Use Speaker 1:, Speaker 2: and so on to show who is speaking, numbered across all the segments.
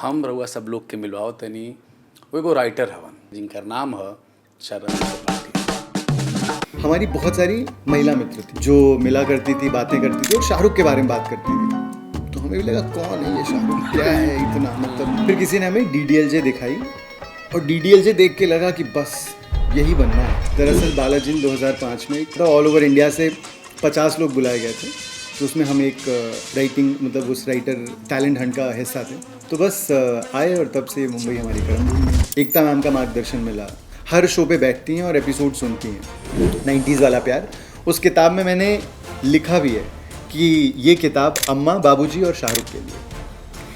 Speaker 1: हम रउआ सब लोग के मिलवाओ तनी वो एगो राइटर हवन जिनकर नाम है शरद त्रिपाठी।
Speaker 2: हमारी बहुत सारी महिला मित्र थी जो मिला करती थी, बातें करती थी और शाहरुख के बारे में बात करती थी। तो हमें भी लगा कौन है ये शाहरुख, क्या है इतना, मतलब फिर किसी ने हमें DDLJ दिखाई और DDLJ देख के लगा कि बस यही बनना है। दरअसल बालाजी 2005 में तो ऑल ओवर इंडिया से 50 लोग बुलाए गए थे, तो उसमें हम एक राइटिंग मतलब उस राइटर टैलेंट हंट का हिस्सा थे। तो बस आए और तब से मुंबई हमारी कर्मभूमि है। एकता मैम का मार्गदर्शन मिला, हर शो पे बैठती हैं और एपिसोड सुनती हैं। 90s वाला प्यार, उस किताब में मैंने लिखा भी है कि ये किताब अम्मा, बाबूजी और शाहरुख के लिए।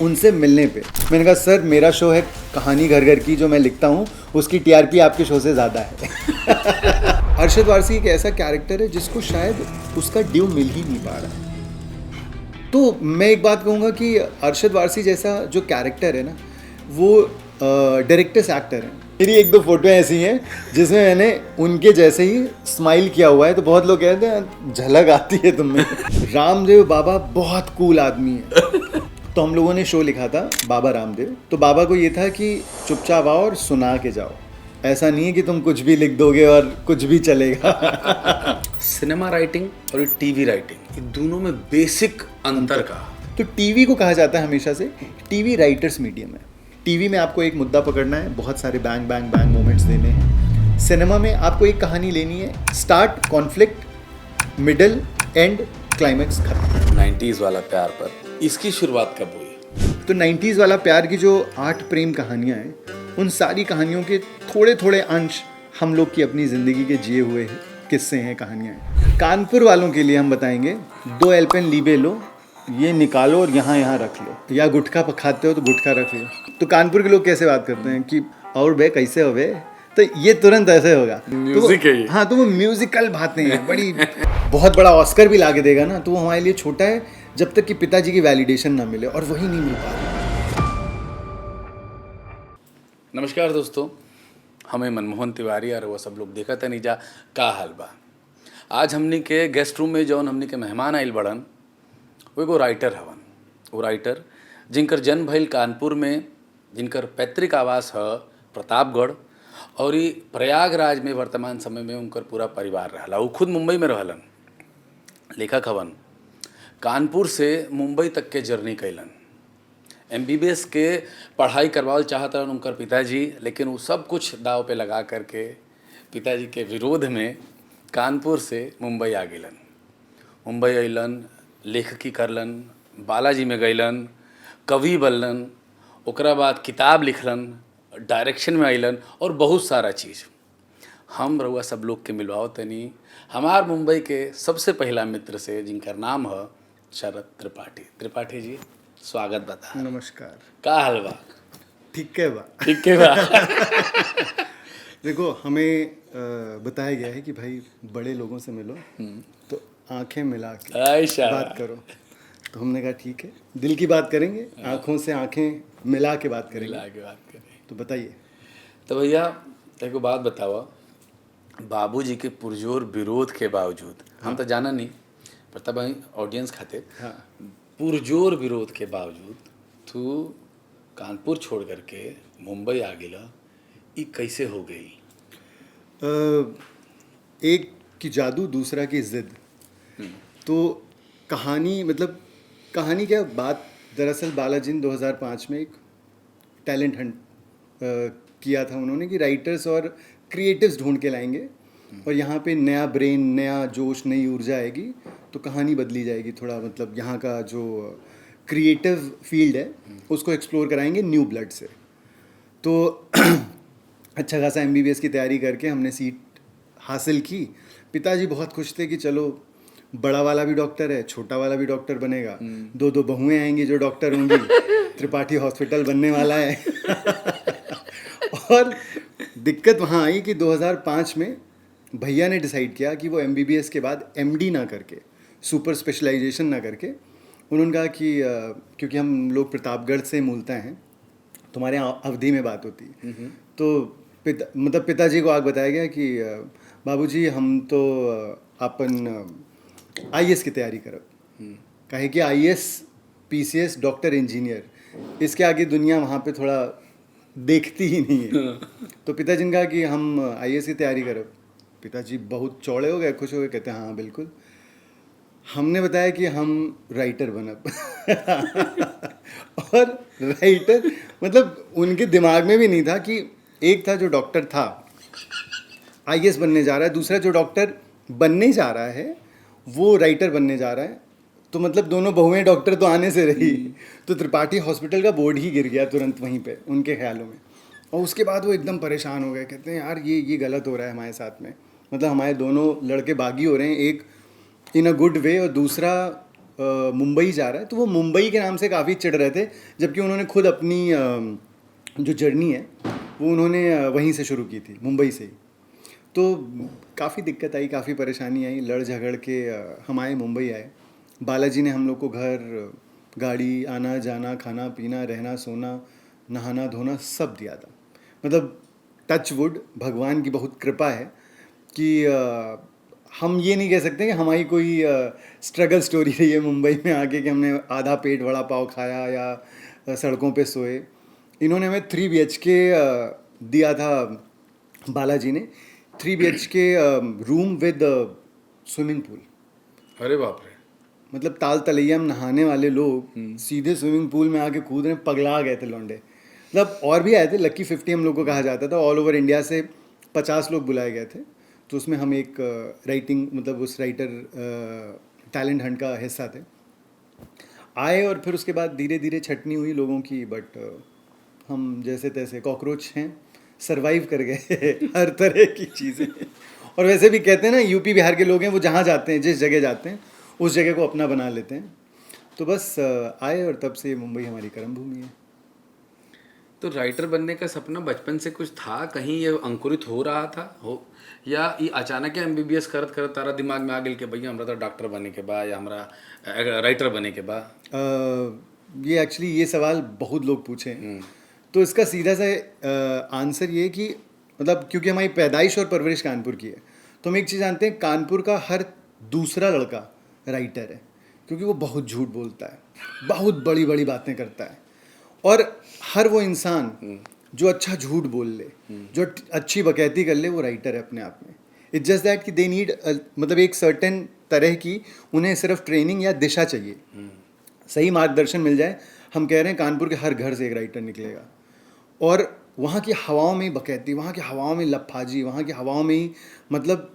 Speaker 2: उनसे मिलने पे मैंने कहा सर मेरा शो है कहानी घर घर की, जो मैं लिखता हूँ उसकी TRP आपके शो से ज़्यादा है। अरशद वारसी एक ऐसा कैरेक्टर है जिसको शायद उसका ड्यू मिल ही नहीं पा रहा। तो मैं एक बात कहूँगा कि अरशद वारसी जैसा जो कैरेक्टर है ना, वो डायरेक्टर्स एक्टर हैं। मेरी एक दो फोटो ऐसी हैं जिसमें मैंने उनके जैसे ही स्माइल किया हुआ है, तो बहुत लोग कहते हैं झलक आती है तुम्हें। रामदेव बाबा बहुत कूल आदमी है। तो हम लोगों ने शो लिखा था बाबा रामदेव। तो बाबा को ये था कि चुपचाप आओ और सुना के जाओ, ऐसा नहीं है कि तुम कुछ भी लिख दोगे और कुछ भी चलेगा।
Speaker 1: सिनेमा राइटिंग और टीवी राइटिंग, ये दोनों में बेसिक अंतर का।
Speaker 2: तो टीवी को कहा जाता है हमेशा से टीवी राइटर्स मीडियम है। टीवी में आपको एक मुद्दा पकड़ना है, बहुत सारे बैंग बैंग बैंग मोमेंट्स देने हैं। सिनेमा में आपको एक कहानी लेनी है, start, conflict, middle, and, climax, खत्म।
Speaker 1: 90s वाला प्यार पर इसकी शुरुआत कब हुई?
Speaker 2: तो 90s वाला प्यार की जो 8 प्रेम कहानियाँ हैं, उन सारी कहानियों के थोड़े थोड़े अंश हम लोग की अपनी ज़िंदगी के जिए हुए किस्से हैं, कहानियाँ हैं। कानपुर वालों के लिए हम बताएंगे 2 एल्पेन लीबे लो, ये निकालो और यहाँ यहाँ रख लो, या गुटखा खाते हो तो गुटखा रख लो। तो कानपुर के लोग कैसे बात करते हैं कि और बे कैसे हो बे, तो ये तुरंत ऐसे होगा।
Speaker 1: म्यूजिक है ये।
Speaker 2: हाँ, तो वो म्यूजिकल बातें हैं, बड़ी बहुत बड़ा ऑस्कर भी लाके देगा ना, तो वो हमारे लिए छोटा है जब तक कि पिताजी की वैलिडेशन ना मिले, और वही नहीं मिल पा रहा।
Speaker 1: नमस्कार दोस्तों, हमें मनमोहन तिवारी और वो सब लोग देखा था नीजा का हाल बा। आज हमनी के गेस्ट रूम में जौन हमनी के मेहमान आइल बड़न वो एगो राइटर हवन। वो राइटर जिनकर जन्म भइल कानपुर में, जिनकर पैतृक आवास है प्रतापगढ़, और ये प्रयागराज में वर्तमान समय में उनकर पूरा परिवार रहला। वो खुद मुंबई में रहलन। लेखक हवन, कानपुर से मुंबई तक के जर्नी कैलन। MBBS के पढ़ाई करवाल चाहत रहन उनकर पिताजी, लेकिन वो सब कुछ दाव पे लगा करके पिताजी के विरोध में कानपुर से मुंबई आ गेलन। मुंबई अइलन, लेखकी करलन, बालाजी में गइलन, कवि बनलन, ओकरा बाद किताब लिखलन, डायरेक्शन में अइलन और बहुत सारा चीज़। हम रउआ सब लोग के मिलवाओ तनी हमार मुंबई के सबसे पहला मित्र से, जिनका नाम है शरद त्रिपाठी। त्रिपाठी जी, स्वागत बता।
Speaker 2: नमस्कार।
Speaker 1: का हाल बा?
Speaker 2: ठीक है बा।
Speaker 1: ठीक है बा।
Speaker 2: देखो, हमें बताया गया है कि भाई बड़े लोगों से मिलो तो आंखें मिला के
Speaker 1: आयशा
Speaker 2: बात करो। तो हमने कहा ठीक है, दिल की बात करेंगे, आंखों से आंखें मिला के बात करेंगे।
Speaker 1: मिला के बात करें।
Speaker 2: तो बताइए।
Speaker 1: तो भैया एक बात बतावा, बाबूजी के पुरजोर विरोध के बावजूद, हम तो जाना नहीं पर तब ऑडियंस खातिर,
Speaker 2: हाँ,
Speaker 1: पुरजोर विरोध के बावजूद तू कानपुर छोड़ करके मुंबई आ गेला, ई कैसे हो गई?
Speaker 2: एक की जादू, दूसरा की जिद। तो कहानी, मतलब कहानी क्या बात, दरअसल बालाजी 2005 में एक टैलेंट हंट किया था उन्होंने कि राइटर्स और क्रिएटिव्स ढूंढ के लाएंगे और यहाँ पे नया ब्रेन, नया जोश, नई ऊर्जा आएगी तो कहानी बदली जाएगी थोड़ा। मतलब यहाँ का जो क्रिएटिव फील्ड है उसको एक्सप्लोर कराएंगे न्यू ब्लड से। तो अच्छा खासा MBBS की तैयारी करके हमने सीट हासिल की। पिताजी बहुत खुश थे कि चलो बड़ा वाला भी डॉक्टर है, छोटा वाला भी डॉक्टर बनेगा, 2 बहुएं आएंगी जो डॉक्टर होंगी, त्रिपाठी हॉस्पिटल बनने वाला है। और दिक्कत वहाँ आई कि 2005 में भैया ने डिसाइड किया कि वो MBBS के बाद MD ना करके, सुपर स्पेशलाइजेशन ना करके, उन्होंने कहा कि क्योंकि हम लोग प्रतापगढ़ से मूलता हैं, तुम्हारे यहाँ अवधि में बात होती है, तो पिताजी को आग बताया गया कि बाबूजी हम तो अपन IAS की तैयारी करब। कहे कि IAS PCS डॉक्टर इंजीनियर इसके आगे दुनिया वहाँ पे थोड़ा देखती ही नहीं है। तो पिताजी ने कहा कि हम आईएएस की तैयारी करो। पिताजी बहुत चौड़े हो गए, खुश हो गए, कहते हैं हाँ बिल्कुल। हमने बताया कि हम राइटर बनब और राइटर मतलब उनके दिमाग में भी नहीं था कि एक था जो डॉक्टर था आईएएस बनने जा रहा है, दूसरा जो डॉक्टर बनने जा रहा है वो राइटर बनने जा रहा है। तो मतलब दोनों बहुएं डॉक्टर तो आने से रही। तो त्रिपाठी हॉस्पिटल का बोर्ड ही गिर गया तुरंत वहीं पे उनके ख्यालों में। और उसके बाद वो एकदम परेशान हो गए, कहते हैं यार ये गलत हो रहा है हमारे साथ में। मतलब हमारे दोनों लड़के बागी हो रहे हैं, एक इन अ गुड वे और दूसरा मुंबई जा रहा है। तो वो मुंबई के नाम से काफ़ी चिढ़ रहे थे, जबकि उन्होंने खुद अपनी जो जर्नी है वो उन्होंने वहीं से शुरू की थी, मुंबई से ही। तो काफ़ी दिक्कत आई, काफ़ी परेशानी आई, लड़ झगड़ के हम आए, मुंबई आए। बालाजी ने हम लोग को घर, गाड़ी, आना जाना, खाना पीना, रहना सोना, नहाना धोना सब दिया था। मतलब टच वुड, भगवान की बहुत कृपा है कि हम ये नहीं कह सकते कि हमारी कोई स्ट्रगल स्टोरी रही है मुंबई में आके कि हमने आधा पेट वड़ा पाव खाया या सड़कों पे सोए। इन्होंने हमें 3 BHK दिया था बालाजी ने, 3 BHK room with swimming pool.
Speaker 1: अरे बाप रे।
Speaker 2: मतलब ताल तलैया में नहाने वाले लोग सीधे स्विमिंग पूल में आके कूद रहे, पगला गए थे लौंडे। मतलब और भी आए थे, लकी 50 हम लोग को कहा जाता था। ऑल ओवर इंडिया से 50 लोग बुलाए गए थे। तो उसमें हम एक राइटिंग मतलब उस राइटर टैलेंट हंट का हिस्सा थे। आए और फिर उसके बाद धीरे धीरे छटनी हुई लोगों की, बट हम जैसे तैसे कॉकरोच हैं, सरवाइव कर गए हर तरह की चीज़ें। और वैसे भी कहते हैं ना, यूपी बिहार के लोग हैं, वो जहाँ जाते हैं, जिस जगह जाते हैं उस जगह को अपना बना लेते हैं। तो बस आए और तब से मुंबई हमारी कर्म भूमि है।
Speaker 1: तो राइटर बनने का सपना बचपन से कुछ था, कहीं ये अंकुरित हो रहा था हो, या ये अचानक एमबीबीएस करत करत तारा दिमाग में आ गेल कि भैया हमरा तो डॉक्टर बने के बा या हमरा राइटर बने के बा?
Speaker 2: ये एक्चुअली ये सवाल बहुत लोग पूछे हैं। तो इसका सीधा सा आंसर ये है कि मतलब क्योंकि हमारी पैदाइश और परवरिश कानपुर की है, तो हम एक चीज़ जानते हैं, कानपुर का हर दूसरा लड़का राइटर है। क्योंकि वो बहुत झूठ बोलता है, बहुत बड़ी बड़ी बातें करता है, और हर वो इंसान जो अच्छा झूठ बोल ले, जो अच्छी बकैती कर ले, वो राइटर है अपने आप में। इट्स जस्ट दैट कि दे नीड मतलब एक सर्टेन तरह की उन्हें सिर्फ ट्रेनिंग या दिशा चाहिए, सही मार्गदर्शन मिल जाए। हम कह रहे हैं कानपुर के हर घर से एक राइटर निकलेगा, और वहाँ की हवाओं में ही बकैती, वहाँ की हवाओं में लफाजी, वहाँ की हवाओं में ही मतलब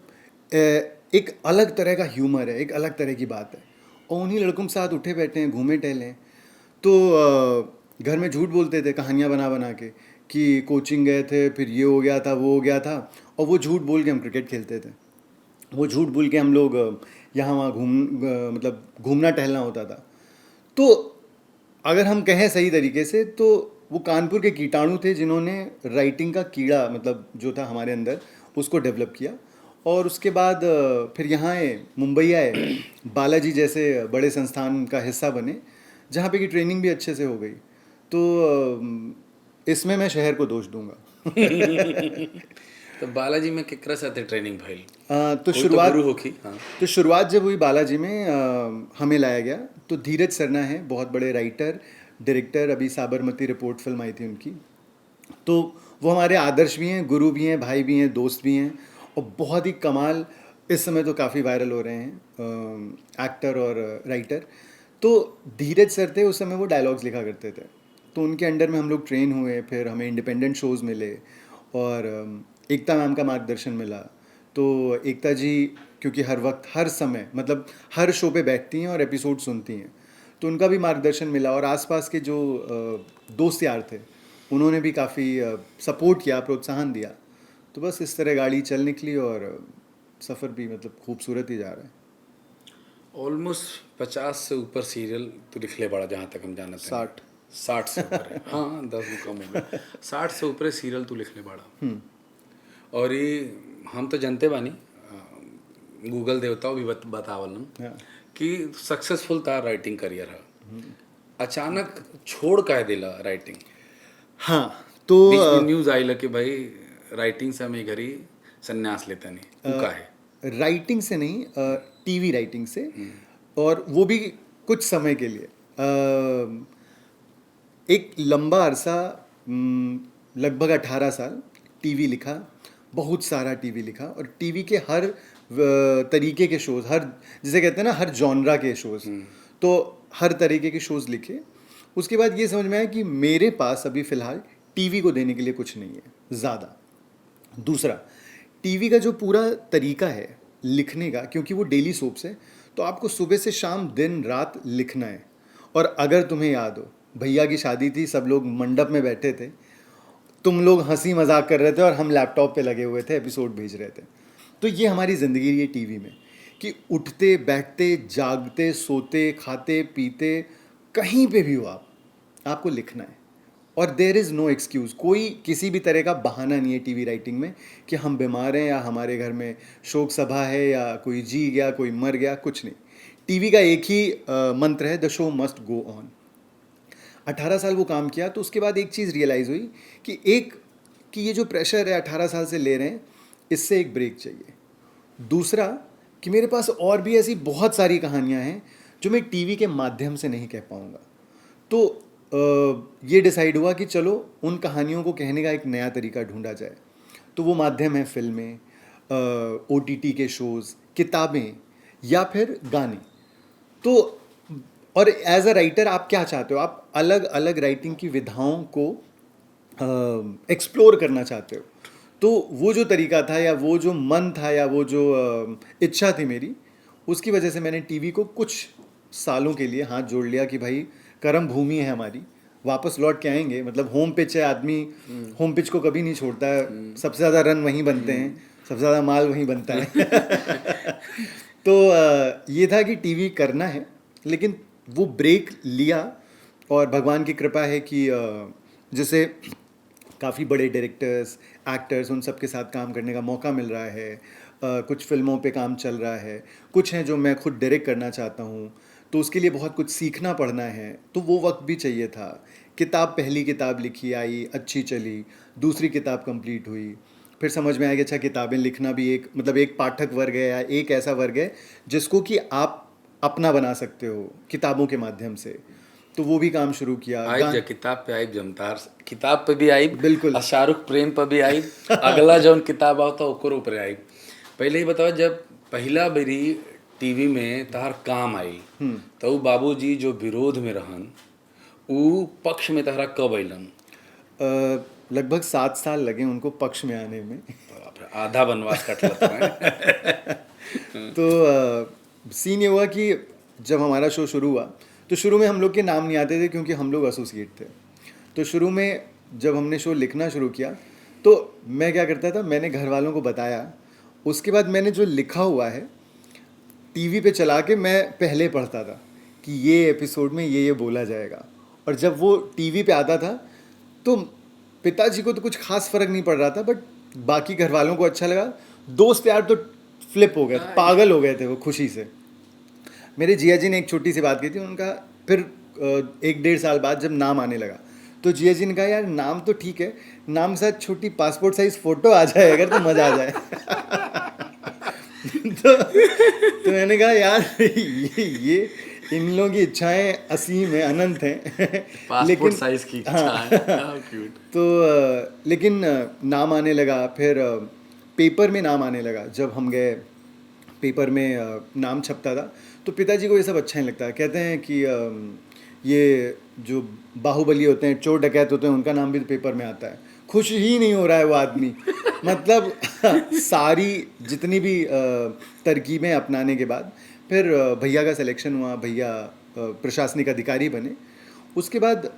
Speaker 2: एक अलग तरह का ह्यूमर है, एक अलग तरह की बात है। और उन्हीं लड़कों के साथ उठे बैठे हैं, घूमे टहले। तो घर में झूठ बोलते थे कहानियाँ बना बना के कि कोचिंग गए थे, फिर ये हो गया था, वो हो गया था। और वो झूठ बोल के हम क्रिकेट खेलते थे, वो झूठ बोल के हम लोग यहाँ वहाँ मतलब घूमना टहलना होता था। तो अगर हम कहें सही तरीके से, तो वो कानपुर के कीटाणु थे जिन्होंने राइटिंग का कीड़ा मतलब जो था हमारे अंदर, उसको डेवलप किया। और उसके बाद फिर यहाँ आए, मुंबई आए, बालाजी जैसे बड़े संस्थान का हिस्सा बने, जहाँ पे की ट्रेनिंग भी अच्छे से हो गई। तो इसमें मैं शहर को दोष दूंगा।
Speaker 1: तो बालाजी में केकरा साथे ट्रेनिंग भइल?
Speaker 2: तो शुरुआत
Speaker 1: गुरु होखी। हाँ।
Speaker 2: तो शुरुआत जब हुई बालाजी में, हमें लाया गया तो धीरज सरना है, बहुत बड़े राइटर डायरेक्टर, अभी साबरमती रिपोर्ट फिल्म आई थी उनकी। तो वो हमारे आदर्श भी हैं, गुरु भी हैं, भाई भी हैं, दोस्त भी हैं, और बहुत ही कमाल, इस समय तो काफ़ी वायरल हो रहे हैं एक्टर और राइटर। तो धीरज सर थे, उस समय वो डायलॉग्स लिखा करते थे, तो उनके अंडर में हम लोग ट्रेन हुए। फिर हमें इंडिपेंडेंट शोज़ मिले और एकता मैम का मार्गदर्शन मिला। तो एकता जी क्योंकि हर वक्त हर समय मतलब हर शो पे बैठती हैं और एपिसोड सुनती हैं, तो उनका भी मार्गदर्शन मिला। और आसपास के जो दोस्त यार थे उन्होंने भी काफ़ी सपोर्ट किया, प्रोत्साहन दिया। तो बस इस तरह गाड़ी चल निकली और सफ़र भी मतलब खूबसूरत ही जा रहा है।
Speaker 1: ऑलमोस्ट 50 से ऊपर सीरियल तो लिख ले बड़ा, जहाँ तक हम जानते हैं। 60 से ऊपर है। हाँ 10 भी कम हो गया। 60 से ऊपर सीरियल तो लिख ले बड़ा। और ये हम तो जानते बानी, गूगल देवताओं भी बतावलन कि सक्सेसफुल था राइटिंग करियर है। अचानक छोड़ काहे दिला राइटिंग?
Speaker 2: हाँ, तो
Speaker 1: बीच में न्यूज़ आइल कि भाई राइटिंग से हमें घरी संन्यास लेता नहीं, तू काहे?
Speaker 2: राइटिंग से नहीं, टीवी राइटिंग से, और वो भी कुछ समय के लिए। एक लंबा अरसा लगभग 18 साल टीवी लिखा, बहुत सारा टीवी लिखा, और टीवी के हर तरीके के शोज़, हर जिसे कहते हैं ना हर जॉनरा के शोज़, तो हर तरीके के शोज़ लिखे। उसके बाद ये समझ में आया कि मेरे पास अभी फ़िलहाल टीवी को देने के लिए कुछ नहीं है ज़्यादा। दूसरा, टीवी का जो पूरा तरीका है लिखने का, क्योंकि वो डेली सोप्स है, तो आपको सुबह से शाम दिन रात लिखना है। और अगर तुम्हें याद हो, भैया की शादी थी, सब लोग मंडप में बैठे थे, तुम लोग हंसी मजाक कर रहे थे और हम लैपटॉप पे लगे हुए थे, एपिसोड भेज रहे थे। तो ये हमारी ज़िंदगी है टीवी में, कि उठते बैठते जागते सोते खाते पीते कहीं पे भी हो आपको लिखना है। और देयर इज़ नो एक्सक्यूज़, कोई किसी भी तरह का बहाना नहीं है टीवी राइटिंग में कि हम बीमार हैं या हमारे घर में शोक सभा है या कोई जी गया कोई मर गया, कुछ नहीं। टीवी का एक ही मंत्र है, the show must go on. 18 साल वो काम किया, तो उसके बाद एक चीज़ रियलाइज़ हुई कि ये जो प्रेशर है 18 साल से ले रहे हैं, इससे एक ब्रेक चाहिए। दूसरा कि मेरे पास और भी ऐसी बहुत सारी कहानियाँ हैं जो मैं टीवी के माध्यम से नहीं कह पाऊँगा। तो ये डिसाइड हुआ कि चलो उन कहानियों को कहने का एक नया तरीका ढूंढा जाए। तो वो माध्यम है फिल्में, OTT के शोज़, किताबें या फिर गाने। तो और एज अ राइटर आप क्या चाहते हो? आप अलग अलग राइटिंग की विधाओं को एक्सप्लोर करना चाहते हो। तो वो जो तरीका था या वो जो मन था या वो जो इच्छा थी मेरी, उसकी वजह से मैंने टीवी को कुछ सालों के लिए हाथ जोड़ लिया कि भाई कर्म भूमि है हमारी, वापस लौट के आएंगे। मतलब होम पिच है, आदमी होम पिच को कभी नहीं छोड़ता है, सबसे ज़्यादा रन वहीं बनते हैं, सबसे ज़्यादा माल वहीं बनता है। तो ये था कि टीवी करना है, लेकिन वो ब्रेक लिया। और भगवान की कृपा है कि जैसे काफ़ी बड़े डायरेक्टर्स, एक्टर्स, उन सब के साथ काम करने का मौका मिल रहा है। कुछ फिल्मों पे काम चल रहा है, कुछ हैं जो मैं खुद डायरेक्ट करना चाहता हूँ, तो उसके लिए बहुत कुछ सीखना पड़ना है, तो वो वक्त भी चाहिए था। पहली किताब लिखी, आई, अच्छी चली, दूसरी किताब कंप्लीट हुई, फिर समझ में आया कि अच्छा किताबें लिखना भी एक पाठक वर्ग है या एक ऐसा वर्ग है जिसको कि आप अपना बना सकते हो किताबों के माध्यम से। तो वो भी काम शुरू किया।
Speaker 1: आइब किताब पे आइब, जमतार किताब पे भी आइब,
Speaker 2: बिल्कुल।
Speaker 1: और शाहरुख प्रेम पे भी आइब, अगला जौन किताब आवता ओकर ऊपर आइब। पहले ही बताओ, जब पहला बेरी टीवी में तहार काम आई, तो उ बाबूजी जो विरोध में रहन, उ पक्ष में तहरा कब अइलन?
Speaker 2: लगभग 7 साल लगे उनको पक्ष में आने में।
Speaker 1: आधा वनवास कटलत में।
Speaker 2: तो सीन ये हुआ कि जब हमारा शो शुरू हुआ, तो शुरू में हम लोग के नाम नहीं आते थे क्योंकि हम लोग एसोसिएट थे। तो शुरू में जब हमने शो लिखना शुरू किया, तो मैं क्या करता था, मैंने घर वालों को बताया, उसके बाद मैंने जो लिखा हुआ है टीवी पे चला के मैं पहले पढ़ता था कि ये एपिसोड में ये बोला जाएगा। और जब वो टीवी पे आता था तो पिताजी को तो कुछ खास फर्क नहीं पड़ रहा था, बट बाकी घर वालों को अच्छा लगा। दोस्त यार तो फ्लिप हो गए, पागल हो गए थे वो खुशी से। मेरे जिया जी ने एक छोटी सी बात की थी, उनका फिर 1-1.5 साल बाद जब नाम आने लगा, तो जिया जी ने कहा यार नाम तो ठीक है, नाम के साथ छोटी पासपोर्ट साइज फ़ोटो आ जाए अगर तो मज़ा आ जाए। तो मैंने कहा यार ये इन लोगों की इच्छाएं असीम है, अनंत हैं।
Speaker 1: पासपोर्ट साइज की इच्छा है।
Speaker 2: तो लेकिन नाम आने लगा, फिर पेपर में नाम आने लगा। जब हम गए पेपर में नाम छपता था, तो पिताजी को ये सब अच्छा नहीं लगता। कहते हैं कि ये जो बाहुबली होते हैं, चोर डकैत होते हैं, उनका नाम भी पेपर में आता है। खुश ही नहीं हो रहा है वो आदमी। मतलब सारी जितनी भी तरकीबें अपनाने के बाद फिर भैया का सिलेक्शन हुआ, भैया प्रशासनिक अधिकारी बने। उसके बाद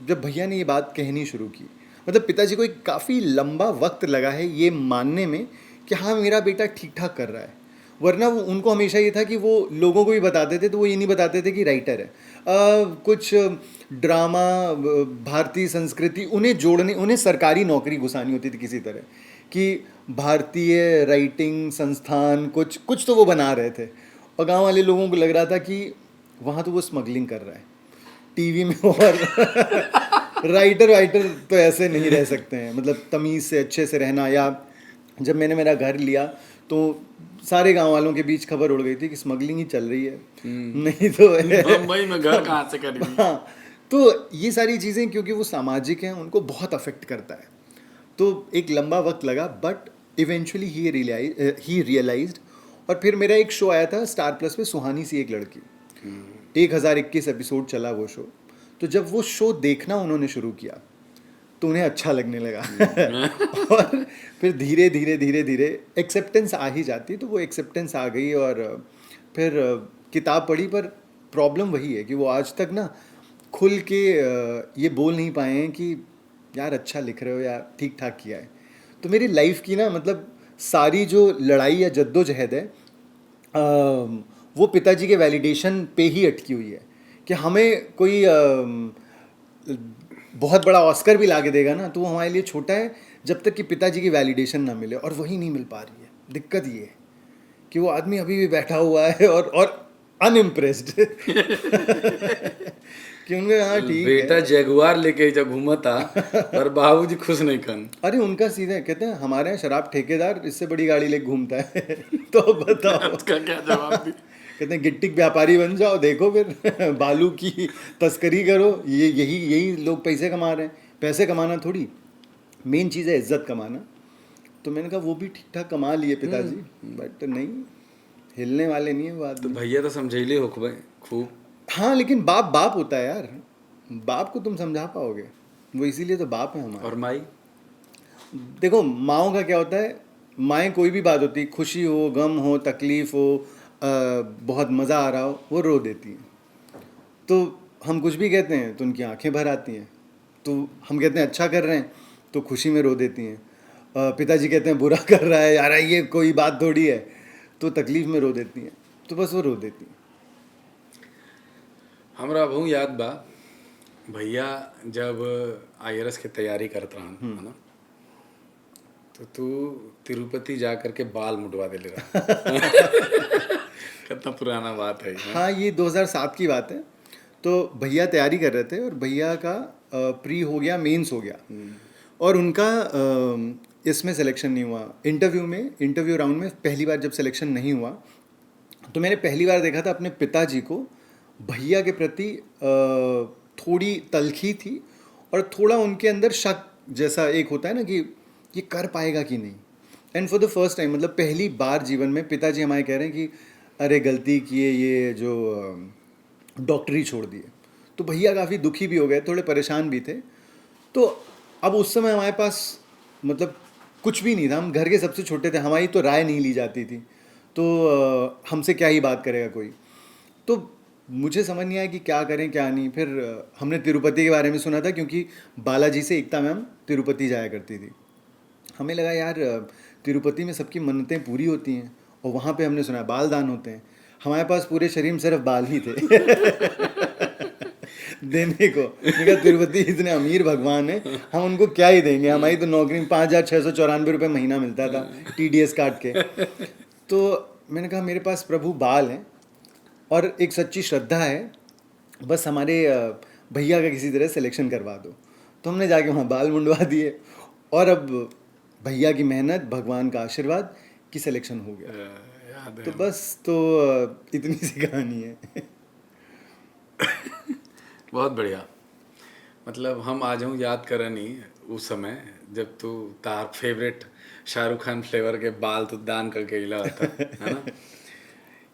Speaker 2: जब भैया ने ये बात कहनी शुरू की, मतलब पिताजी को एक काफ़ी लंबा वक्त लगा है ये मानने में कि हाँ मेरा बेटा ठीक ठाक कर रहा है। वरना वो उनको हमेशा ये था कि वो लोगों को भी बताते थे, तो वो ये नहीं बताते थे कि राइटर है। कुछ ड्रामा, भारतीय संस्कृति उन्हें जोड़ने, उन्हें सरकारी नौकरी घुसानी होती थी किसी तरह, कि भारतीय राइटिंग संस्थान कुछ तो वो बना रहे थे। और गांव वाले लोगों को लग रहा था कि वहाँ तो वो स्मगलिंग कर रहा है टीवी में, और राइटर तो ऐसे नहीं रह सकते हैं, मतलब तमीज़ से अच्छे से रहना। या जब मैंने मेरा घर लिया तो सारे गांव वालों के बीच खबर उड़ गई थी कि स्मगलिंग ही चल रही है। नहीं तो
Speaker 1: मुंबई में घर कहाँ से करेंगे।
Speaker 2: हाँ, तो ये सारी चीज़ें क्योंकि वो सामाजिक हैं उनको बहुत अफेक्ट करता है। तो एक लंबा वक्त लगा बट इवेंचुअली ही रियलाइज्ड। और फिर मेरा एक शो आया था स्टार प्लस पे, सुहानी सी एक लड़की, 1021 एपिसोड चला वो शो। तो जब वो शो देखना उन्होंने शुरू किया तो उन्हें अच्छा लगने लगा और फिर धीरे धीरे धीरे धीरे एक्सेप्टेंस आ ही जाती, तो वो एक्सेप्टेंस आ गई। और फिर किताब पढ़ी, पर प्रॉब्लम वही है कि वो आज तक ना खुल के ये बोल नहीं पाए हैं कि यार अच्छा लिख रहे हो या ठीक ठाक किया है। तो मेरी लाइफ की ना मतलब सारी जो लड़ाई या जद्दोजहद है वो पिताजी के वैलिडेशन पे ही अटकी हुई है कि हमें कोई बहुत बड़ा ऑस्कर भी ला के देगा ना तो वो हमारे लिए छोटा है जब तक कि पिताजी की वैलिडेशन ना मिले, और वही नहीं मिल पा रही है। दिक्कत ये है कि वो आदमी अभी भी बैठा हुआ है और अनइम्प्रेस्ड कि उनका हाँ ठीक है,
Speaker 1: बेटा जगुआर लेके जब घूमा था पर बाबूजी खुश नहीं कन।
Speaker 2: अरे उनका सीधा कहते हैं हमारे यहाँ शराब ठेकेदार इससे बड़ी गाड़ी लेके घूमता है तो बताओ
Speaker 1: उसका क्या जवाब दी?
Speaker 2: कहते हैं गिट्टिक व्यापारी बन जाओ, देखो फिर बालू की तस्करी करो, ये यही लोग पैसे कमा रहे हैं। पैसे कमाना थोड़ी मेन चीज़ है, इज्जत कमाना। तो मैंने कहा वो भी ठीक ठाक कमा लिए पिताजी, बट नहीं, हिलने वाले नहीं है बात।
Speaker 1: तो भैया तो समझैले हो खूब।
Speaker 2: हाँ लेकिन बाप बाप होता है यार, बाप को तुम समझा पाओगे, वो इसीलिए तो बाप है हमारा।
Speaker 1: और माई?
Speaker 2: देखो माओ का क्या होता है, माएँ कोई भी बात होती, खुशी हो, गम हो, तकलीफ़ हो, बहुत मज़ा आ रहा हो, वो रो देती हैं। तो हम कुछ भी कहते हैं तो उनकी आंखें भर आती हैं। तो हम कहते हैं अच्छा कर रहे हैं तो खुशी में रो देती हैं। पिताजी कहते हैं बुरा कर रहा है यार ये कोई बात थोड़ी है, तो तकलीफ़ में रो देती हैं। तो बस वो रो देती हैं।
Speaker 1: हमरा बहु याद बा भैया जब IRS की तैयारी करत रहन, है ना, तो तू तिरुपति जा करके बाल मुडवा दे ले रहा कितना पुराना बात है।
Speaker 2: हाँ ये 2007 की बात है। तो भैया तैयारी कर रहे थे और भैया का प्री हो गया, मेंस हो गया, और उनका इसमें सिलेक्शन नहीं हुआ। इंटरव्यू राउंड में पहली बार जब सिलेक्शन नहीं हुआ तो मैंने पहली बार देखा था अपने पिताजी को भैया के प्रति थोड़ी तलखी थी और थोड़ा उनके अंदर शक जैसा एक होता है ना कि ये कर पाएगा कि नहीं। And for the first time, मतलब पहली बार जीवन में पिताजी हमारे कह रहे हैं कि अरे गलती किए, ये जो डॉक्टरी छोड़ दिए। तो भैया काफ़ी दुखी भी हो गए, थोड़े परेशान भी थे। तो अब उस समय हमारे पास मतलब कुछ भी नहीं था, हम घर के सबसे छोटे थे, हमारी तो राय नहीं ली जाती थी, तो हमसे क्या ही बात करेगा कोई। तो मुझे समझ नहीं आया कि क्या करें क्या नहीं। फिर हमने तिरुपति के बारे में सुना था क्योंकि बालाजी से एकता मैम तिरुपति जाया करती थी। हमें लगा यार तिरुपति में सबकी मन्नतें पूरी होती हैं, और वहाँ पे हमने सुना बाल दान होते हैं। हमारे पास पूरे शरीर में सिर्फ बाल ही थे देने को। देखा तिरुपति इतने अमीर भगवान है, हम उनको क्या ही देंगे, हमारी तो नौकरी में 5,694 रुपये महीना मिलता था TDS काट के। तो मैंने कहा मेरे पास प्रभु बाल हैं और एक सच्ची श्रद्धा है, बस हमारे भैया का किसी तरह सिलेक्शन करवा दो। तो हमने जाके वहाँ बाल मुंडवा दिए और अब भैया की मेहनत, भगवान का आशीर्वाद की सिलेक्शन हो गया।
Speaker 1: याद है।
Speaker 2: तो बस तो इतनी सी कहानी है
Speaker 1: बहुत बढ़िया। मतलब हम आज हूँ याद कर नहीं उस समय जब तू तार फेवरेट शाहरुख खान फ्लेवर के बाल तो दान करके इला था, है ना।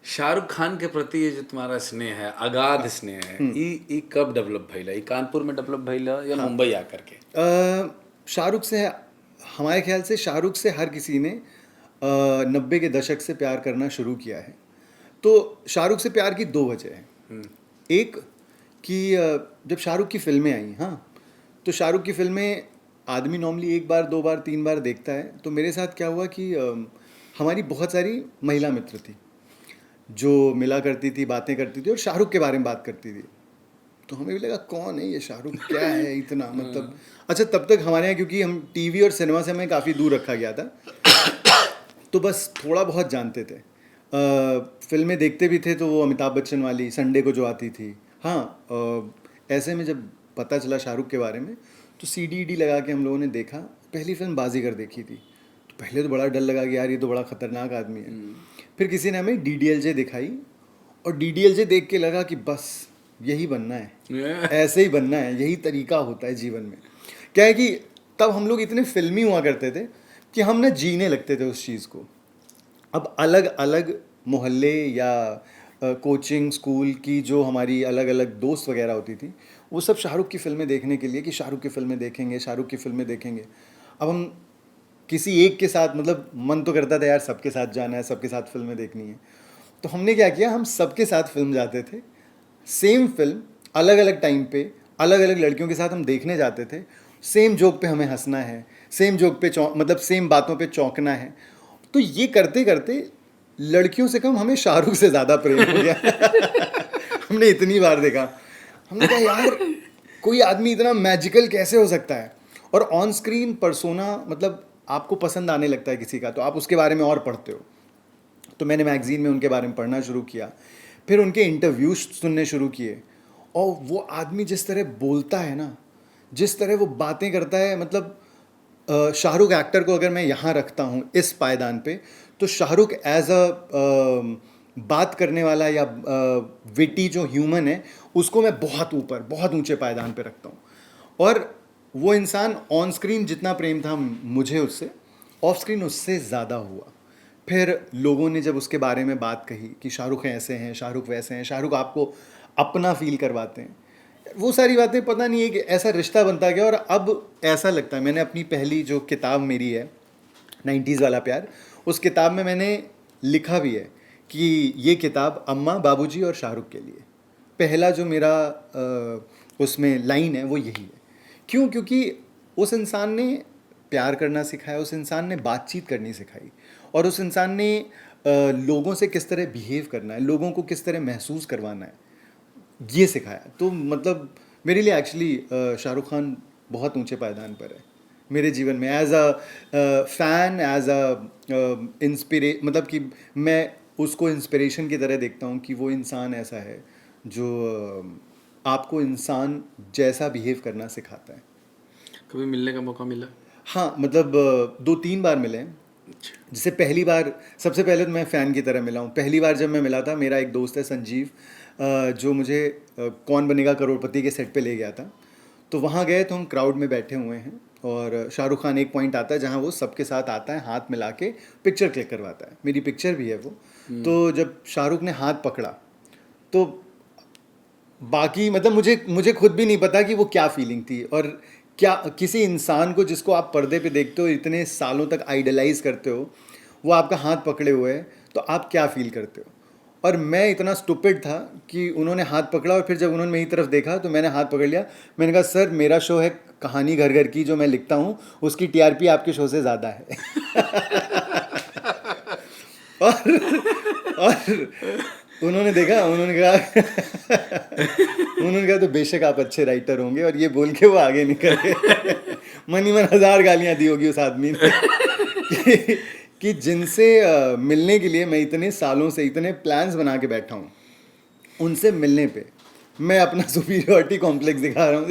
Speaker 1: शाहरुख खान के प्रति ये जो तुम्हारा स्नेह है, अगाध स्नेह है, ई कब डेवलप भइला? ई कानपुर में डेवलप भइला या मुंबई आकर के?
Speaker 2: शाहरुख से, हमारे ख्याल से शाहरुख से हर किसी ने 90 के दशक से प्यार करना शुरू किया है। तो शाहरुख से प्यार की दो वजह हैं। एक कि जब शाहरुख की फिल्में आई, हाँ, तो शाहरुख की फिल्में आदमी नॉर्मली एक बार, दो बार, तीन बार देखता है। तो मेरे साथ क्या हुआ कि हमारी बहुत सारी महिला मित्र थी जो मिला करती थी, बातें करती थी और शाहरुख के बारे में बात करती थी। तो हमें भी लगा कौन है ये शाहरुख, क्या है इतना, मतलब अच्छा तब तक हमारे यहाँ क्योंकि हम टीवी और सिनेमा से हमें काफ़ी दूर रखा गया था तो बस थोड़ा बहुत जानते थे। फिल्में देखते भी थे तो वो अमिताभ बच्चन वाली संडे को जो आती थी। हाँ, ऐसे में जब पता चला शाहरुख के बारे में तो CD लगा के हम लोगों ने देखा। पहली फिल्म बाजीगर देखी थी, तो पहले तो बड़ा डर लगा कि यार ये तो बड़ा ख़तरनाक आदमी है। फिर किसी ने हमें DDLJ दिखाई और DDLJ देख के लगा कि बस यही बनना है, ऐसे ही बनना है, यही तरीका होता है जीवन में। क्या है कि तब हम लोग इतने फिल्मी हुआ करते थे कि हम ना जीने लगते थे उस चीज़ को। अब अलग अलग मोहल्ले या कोचिंग स्कूल की जो हमारी अलग अलग दोस्त वगैरह होती थी, वो सब शाहरुख की फिल्में देखने के लिए कि शाहरुख की फिल्में देखेंगे, शाहरुख की फिल्में देखेंगे। अब हम किसी एक के साथ, मतलब मन तो करता था यार सबके साथ जाना है, सबके साथ फिल्में देखनी है, तो हमने क्या किया, हम सबके साथ फिल्म जाते थे। सेम फिल्म अलग अलग टाइम पे अलग अलग लड़कियों के साथ हम देखने जाते थे। सेम जोक पे हमें हंसना है, सेम जोक पे मतलब सेम बातों पे चौंकना है। तो ये करते करते लड़कियों से कम हमें शाहरुख से ज़्यादा प्रेम हो गया। हमने इतनी बार देखा, हमने कहा यार कोई आदमी इतना मैजिकल कैसे हो सकता है। और ऑन स्क्रीन पर्सोना मतलब आपको पसंद आने लगता है किसी का, तो आप उसके बारे में और पढ़ते हो। तो मैंने मैगज़ीन में उनके बारे में पढ़ना शुरू किया, फिर उनके इंटरव्यूज सुनने शुरू किए। और वो आदमी जिस तरह बोलता है ना, जिस तरह वो बातें करता है, मतलब शाहरुख एक्टर को अगर मैं यहाँ रखता हूँ इस पायदान पे, तो शाहरुख एज अ बात करने वाला या विटी जो ह्यूमन है, उसको मैं बहुत ऊपर, बहुत ऊंचे पायदान पे रखता हूँ। और वो इंसान ऑन स्क्रीन जितना प्रेम था मुझे उससे, ऑफ स्क्रीन उससे ज़्यादा हुआ। फिर लोगों ने जब उसके बारे में बात कही कि शाहरुख ऐसे हैं, शाहरुख वैसे हैं, शाहरुख आपको अपना फील करवाते हैं, वो सारी बातें पता नहीं एक ऐसा रिश्ता बनता गया। और अब ऐसा लगता है, मैंने अपनी पहली जो किताब मेरी है 90s वाला प्यार, उस किताब में मैंने लिखा भी है कि ये किताब अम्मा, बाबूजी और शाहरुख के लिए। पहला जो मेरा उसमें लाइन है वो यही है। क्यों? क्योंकि उस इंसान ने प्यार करना सिखाया, उस इंसान ने बातचीत करनी सिखाई, और उस इंसान ने लोगों से किस तरह बिहेव करना है, लोगों को किस तरह महसूस करवाना है, ये सिखाया। तो मतलब मेरे लिए एक्चुअली शाहरुख खान बहुत ऊंचे पायदान पर है मेरे जीवन में, as a fan, as a मतलब कि मैं उसको इंस्पिरेशन की तरह देखता हूँ कि वो इंसान ऐसा है जो आपको इंसान जैसा बिहेव करना सिखाता है।
Speaker 3: कभी मिलने का मौका मिला?
Speaker 2: हाँ, मतलब 2-3 बार मिले हैं। जैसे पहली बार, सबसे पहले तो मैं फ़ैन की तरह मिला हूँ। पहली बार जब मैं मिला था, मेरा एक दोस्त है संजीव, जो मुझे कौन बनेगा करोड़पति के सेट पे ले गया था। तो वहाँ गए तो हम क्राउड में बैठे हुए हैं, और शाहरुख खान एक पॉइंट आता है जहाँ वो सबके साथ आता है, हाथ मिला के पिक्चर क्लिक करवाता है। मेरी पिक्चर भी है वो। तो जब शाहरुख ने हाथ पकड़ा, तो बाकी मतलब मुझे खुद भी नहीं पता कि वो क्या फीलिंग थी, और क्या किसी इंसान को जिसको आप पर्दे पे देखते हो, इतने सालों तक आइडलाइज करते हो, वो आपका हाथ पकड़े हुए है, तो आप क्या फील करते हो। और मैं इतना स्टूपिड था कि उन्होंने हाथ पकड़ा, और फिर जब उन्होंने मेरी तरफ देखा तो मैंने हाथ पकड़ लिया। मैंने कहा सर, मेरा शो है कहानी घर घर की, जो मैं लिखता हूँ, उसकी टीआरपी आपके शो से ज़्यादा है। और उन्होंने देखा, उन्होंने कहा तो बेशक आप अच्छे राइटर होंगे, और ये बोल के वो आगे निकल गए। मन ही मन 1000 गालियाँ दी होगी उस आदमी ने कि जिनसे मिलने के लिए मैं इतने सालों से इतने प्लान्स बना के बैठा हूँ, उनसे मिलने पे मैं अपना सुपीरियरिटी कॉम्प्लेक्स दिखा रहा हूँ।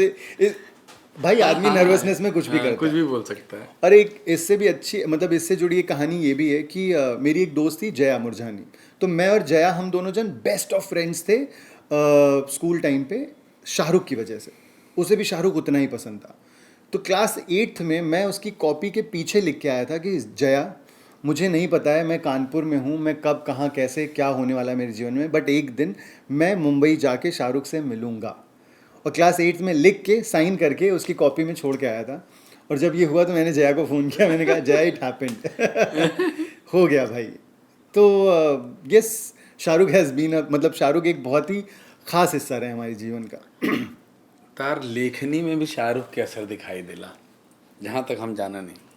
Speaker 2: भाई आदमी नर्वसनेस में कुछ भी करता
Speaker 3: कुछ
Speaker 2: है।
Speaker 3: भी बोल सकता है।
Speaker 2: और एक इससे भी अच्छी, मतलब इससे जुड़ी एक कहानी ये भी है कि मेरी एक दोस्त थी जया मुरझानी। तो मैं और जया, हम दोनों जन बेस्ट ऑफ फ्रेंड्स थे स्कूल टाइम पे, शाहरुख की वजह से। उसे भी शाहरुख उतना ही पसंद था। तो क्लास 8th में मैं उसकी कॉपी के पीछे लिख के आया था कि जया, मुझे नहीं पता है मैं कानपुर में हूँ, मैं कब कहाँ कैसे क्या होने वाला है मेरे जीवन में, बट एक दिन मैं मुंबई जाके शाहरुख से मिलूँगा। और क्लास 8th में लिख के साइन करके उसकी कॉपी में छोड़ के आया था। और जब ये हुआ तो मैंने जया को फ़ोन किया, मैंने कहा जया, इट हैपेंड। हो गया भाई। तो यस, शाहरुख हैज़ बीन मतलब शाहरुख एक बहुत ही ख़ास हिस्सा रहे हमारे जीवन का।
Speaker 1: तार लेखनी में भी शाहरुख के असर दिखाई दिला, जहाँ तक हम जाना नहीं।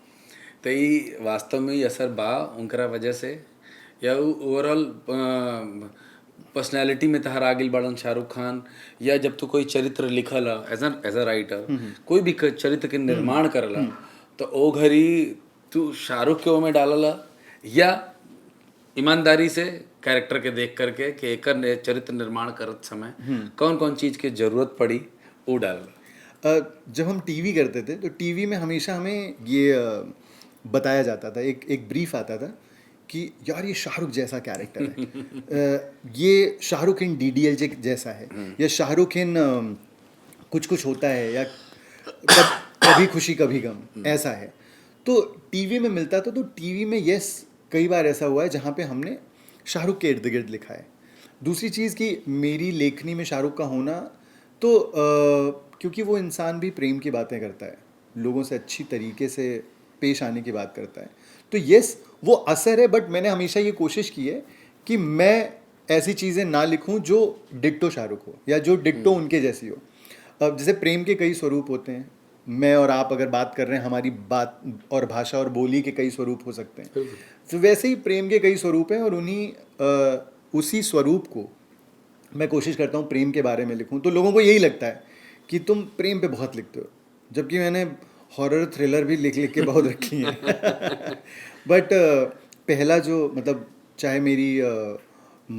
Speaker 1: तो ये वास्तव में ही असर बा उनकरा वजह से, या ओवरऑल पर्सनैलिटी में तहर आगिल बड़न शाहरुख खान, या जब तू कोई चरित्र लिखल एज अ राइटर, कोई भी चरित्र के निर्माण करला, तो ओ घड़ी तू शाहरुख के ओ में डालला, या ईमानदारी से कैरेक्टर के देख करके कि एकर चरित्र निर्माण करत समय कौन कौन चीज़ की जरूरत पड़ी वो डालला।
Speaker 2: जब हम टीवी करते थे तो टीवी में हमेशा हमें ये बताया जाता था, एक ब्रीफ आता था कि यार ये शाहरुख जैसा कैरेक्टर है, ये शाहरुख इन डीडीएलजे जैसा है, या शाहरुख इन कुछ कुछ होता है, या कभी खुशी कभी गम ऐसा है। तो टीवी में मिलता था, तो टीवी में यस कई बार ऐसा हुआ है जहाँ पे हमने शाहरुख के इर्द गिर्द लिखा है। दूसरी चीज़ कि मेरी लेखनी में शाहरुख का होना, तो क्योंकि वो इंसान भी प्रेम की बातें करता है, लोगों से अच्छी तरीके से पेश आने की बात करता है, तो यस वो असर है। बट मैंने हमेशा ये कोशिश की है कि मैं ऐसी चीज़ें ना लिखूं जो डिक्टो शाहरुख हो, या जो डिक्टो उनके जैसी हो। अब जैसे प्रेम के कई स्वरूप होते हैं, मैं और आप अगर बात कर रहे हैं, हमारी बात और भाषा और बोली के कई स्वरूप हो सकते हैं, तो वैसे ही प्रेम के कई स्वरूप हैं, और उसी स्वरूप को मैं कोशिश करता हूँ प्रेम के बारे में लिखूँ। तो लोगों को यही लगता है कि तुम प्रेम पे बहुत लिखते हो, जबकि मैंने हॉरर थ्रिलर भी लिख लिख के बहुत रखी हैं। बट पहला जो मतलब चाहे मेरी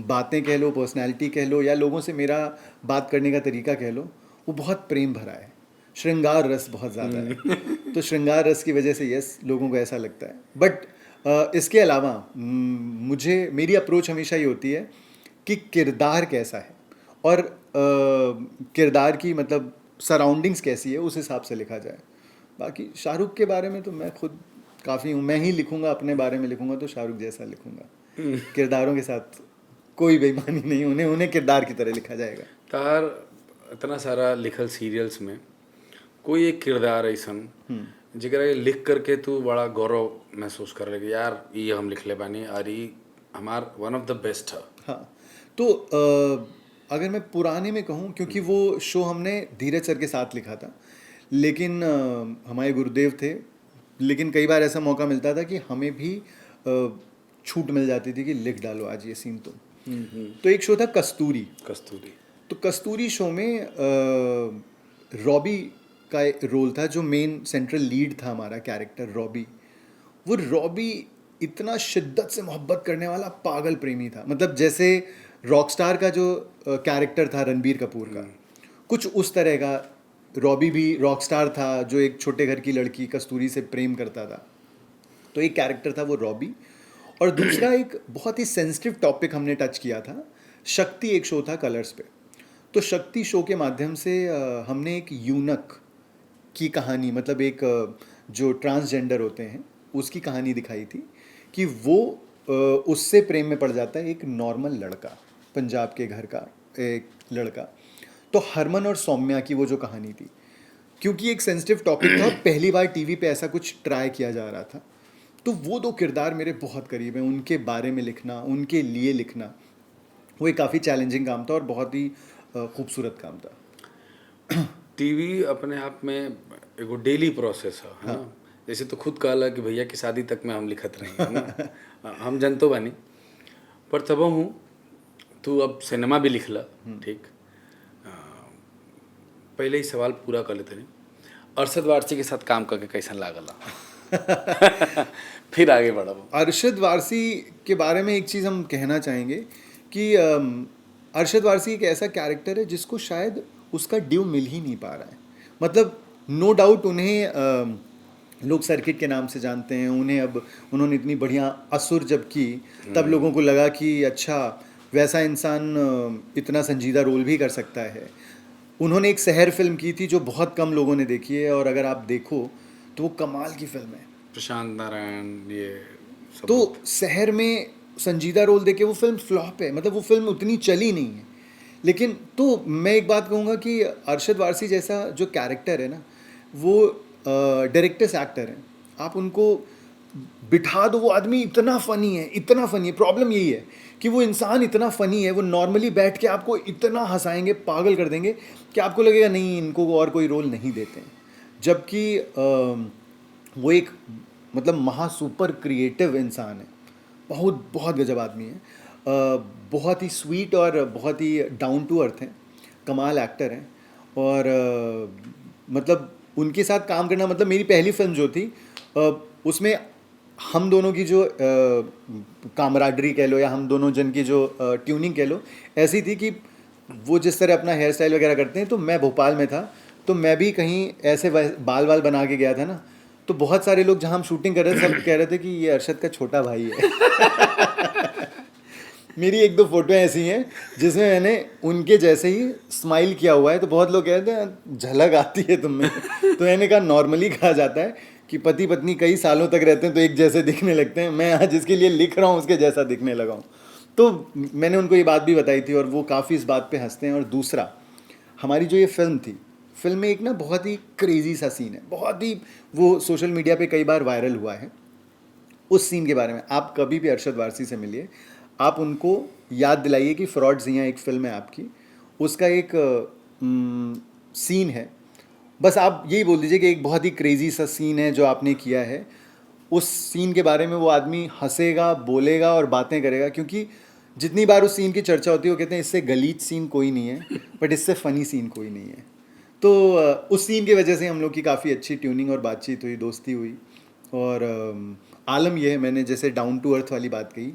Speaker 2: बातें कह लो, पर्सनालिटी कह लो, या लोगों से मेरा बात करने का तरीका कह लो, वो बहुत प्रेम भरा है, श्रृंगार रस बहुत ज़्यादा है। तो श्रृंगार रस की वजह से यस लोगों को ऐसा लगता है। बट इसके अलावा मुझे मेरी अप्रोच हमेशा ये होती है कि किरदार कैसा है, और किरदार की मतलब सराउंडिंग्स कैसी है, उस हिसाब से लिखा जाए। बाकी शाहरुख के बारे में तो मैं खुद काफ़ी हूँ, मैं ही लिखूँगा, अपने बारे में लिखूँगा तो शाहरुख जैसा लिखूँगा। किरदारों के साथ कोई बेईमानी नहीं, उन्हें किरदार की तरह लिखा जाएगा।
Speaker 1: तार इतना सारा लिखल सीरियल्स में कोई एक किरदार ऐसन जरा लिख करके तू बड़ा गौरव महसूस कर रहे कि यार ये हम लिख ले बानी और ये हमार वन ऑफ द बेस्ट है।
Speaker 2: हाँ, तो अगर मैं पुराने में कहूँ, क्योंकि वो शो हमने धीरज सर के साथ लिखा था, लेकिन हमारे गुरुदेव थे, लेकिन कई बार ऐसा मौका मिलता था कि हमें भी छूट मिल जाती थी कि लिख डालो आज ये सीन। तो एक शो था कस्तूरी। तो कस्तूरी शो में रॉबी का रोल था, जो मेन सेंट्रल लीड था हमारा कैरेक्टर रॉबी। वो रॉबी इतना शिद्दत से मोहब्बत करने वाला पागल प्रेमी था, मतलब जैसे रॉकस्टार का जो कैरेक्टर था रणबीर कपूर का, कुछ उस तरह का रॉबी भी रॉकस्टार था, जो एक छोटे घर की लड़की कस्तूरी से प्रेम करता था। तो एक कैरेक्टर था वो रॉबी। और दूसरा एक बहुत ही सेंसिटिव टॉपिक हमने टच किया था, शक्ति एक शो था कलर्स पे। तो शक्ति शो के माध्यम से हमने एक यूनक की कहानी, मतलब एक जो ट्रांसजेंडर होते हैं उसकी कहानी दिखाई थी कि वो उससे प्रेम में पड़ जाता है, एक नॉर्मल लड़का, पंजाब के घर का एक लड़का। तो हरमन और सौम्या की वो जो कहानी थी, क्योंकि एक सेंसिटिव टॉपिक था, पहली बार टीवी पे ऐसा कुछ ट्राई किया जा रहा था, तो वो दो किरदार मेरे बहुत करीब हैं। उनके बारे में लिखना, उनके लिए लिखना, वो एक काफ़ी चैलेंजिंग काम था और बहुत ही खूबसूरत काम था।
Speaker 1: टीवी अपने आप में एगो डेली प्रोसेस है ना। जैसे तो खुद कहला कि भैया की शादी तक में हम लिखत रहे है ना। हम जनतो बानी, पर तब हूँ तू अब सिनेमा भी लिखला, ठीक। पहले ही सवाल पूरा कर लेते नहीं, अरशद वारसी के साथ काम करके कैसा लागला? फिर आगे बढ़ा।
Speaker 2: अरशद वारसी के बारे में एक चीज़ हम कहना चाहेंगे कि अरशद वारसी एक ऐसा कैरेक्टर है जिसको शायद उसका ड्यू मिल ही नहीं पा रहा है। मतलब नो डाउट उन्हें लोग सर्किट के नाम से जानते हैं, उन्हें अब उन्होंने इतनी बढ़िया असुर जब की तब लोगों को लगा कि अच्छा वैसा इंसान इतना संजीदा रोल भी कर सकता है। उन्होंने एक शहर फिल्म की थी जो बहुत कम लोगों ने देखी है, और अगर आप देखो तो वो कमाल की फिल्म है।
Speaker 1: प्रशांत नारायण ये सब।
Speaker 2: तो शहर में संजीदा रोल देके वो फिल्म फ्लॉप है, मतलब वो फिल्म उतनी चली नहीं है। लेकिन तो मैं एक बात कहूँगा कि अरशद वारसी जैसा जो कैरेक्टर है ना, वो डायरेक्टर से एक्टर हैं, आप उनको बिठा दो, वो आदमी इतना फ़नी है, इतना फ़नी है। प्रॉब्लम यही है कि वो इंसान इतना फ़नी है, वो नॉर्मली बैठ के आपको इतना हंसाएंगे, पागल कर देंगे कि आपको लगेगा नहीं इनको और कोई रोल नहीं देते हैं। जबकि वो एक मतलब महा सुपर क्रिएटिव इंसान है, बहुत बहुत गजब आदमी है, बहुत ही स्वीट और बहुत ही डाउन टू अर्थ हैं, कमाल एक्टर हैं। और मतलब उनके साथ काम करना, मतलब मेरी पहली फिल्म जो थी उसमें हम दोनों की जो कामराडरी कह लो, या हम दोनों जन की जो ट्यूनिंग कह लो, ऐसी थी कि वो जिस तरह अपना हेयर स्टाइल वगैरह करते हैं, तो मैं भोपाल में था, तो मैं भी कहीं ऐसे बाल वाल बना के गया था ना, तो बहुत सारे लोग जहाँ हम शूटिंग कर रहे थे सब कह रहे थे कि ये अरशद का छोटा भाई है। मेरी एक दो फोटो ऐसी हैं जिसमें मैंने उनके जैसे ही स्माइल किया हुआ है, तो बहुत लोग कहते हैं झलक आती है तुम में। तो मैंने कहा नॉर्मली कहा जाता है कि पति पत्नी कई सालों तक रहते हैं तो एक जैसे दिखने लगते हैं, मैं आज जिसके लिए लिख रहा हूँ उसके जैसा दिखने लगा हूँ। तो मैंने उनको ये बात भी बताई थी और वो काफ़ी इस बात पे हंसते हैं। और दूसरा, हमारी जो ये फिल्म थी, फिल्म में एक ना बहुत ही क्रेजी सा सीन है, बहुत ही, वो सोशल मीडिया पे कई बार वायरल हुआ है। उस सीन के बारे में आप कभी भी अरशद वारसी से मिलिए, आप उनको याद दिलाइए कि फ्रॉड जिया एक फ़िल्म है आपकी, उसका एक सीन है, बस आप यही बोल दीजिए कि एक बहुत ही क्रेजी सा सीन है जो आपने किया है। उस सीन के बारे में वो आदमी हंसेगा, बोलेगा और बातें करेगा, क्योंकि जितनी बार उस सीन की चर्चा होती है वो कहते हैं इससे गलीच सीन कोई नहीं है, बट इससे फ़नी सीन कोई नहीं है। तो उस सीन की वजह से हम लोग की काफ़ी अच्छी ट्यूनिंग और बातचीत हुई, दोस्ती हुई। और आलम यह है, मैंने जैसे डाउन टू अर्थ वाली बात कही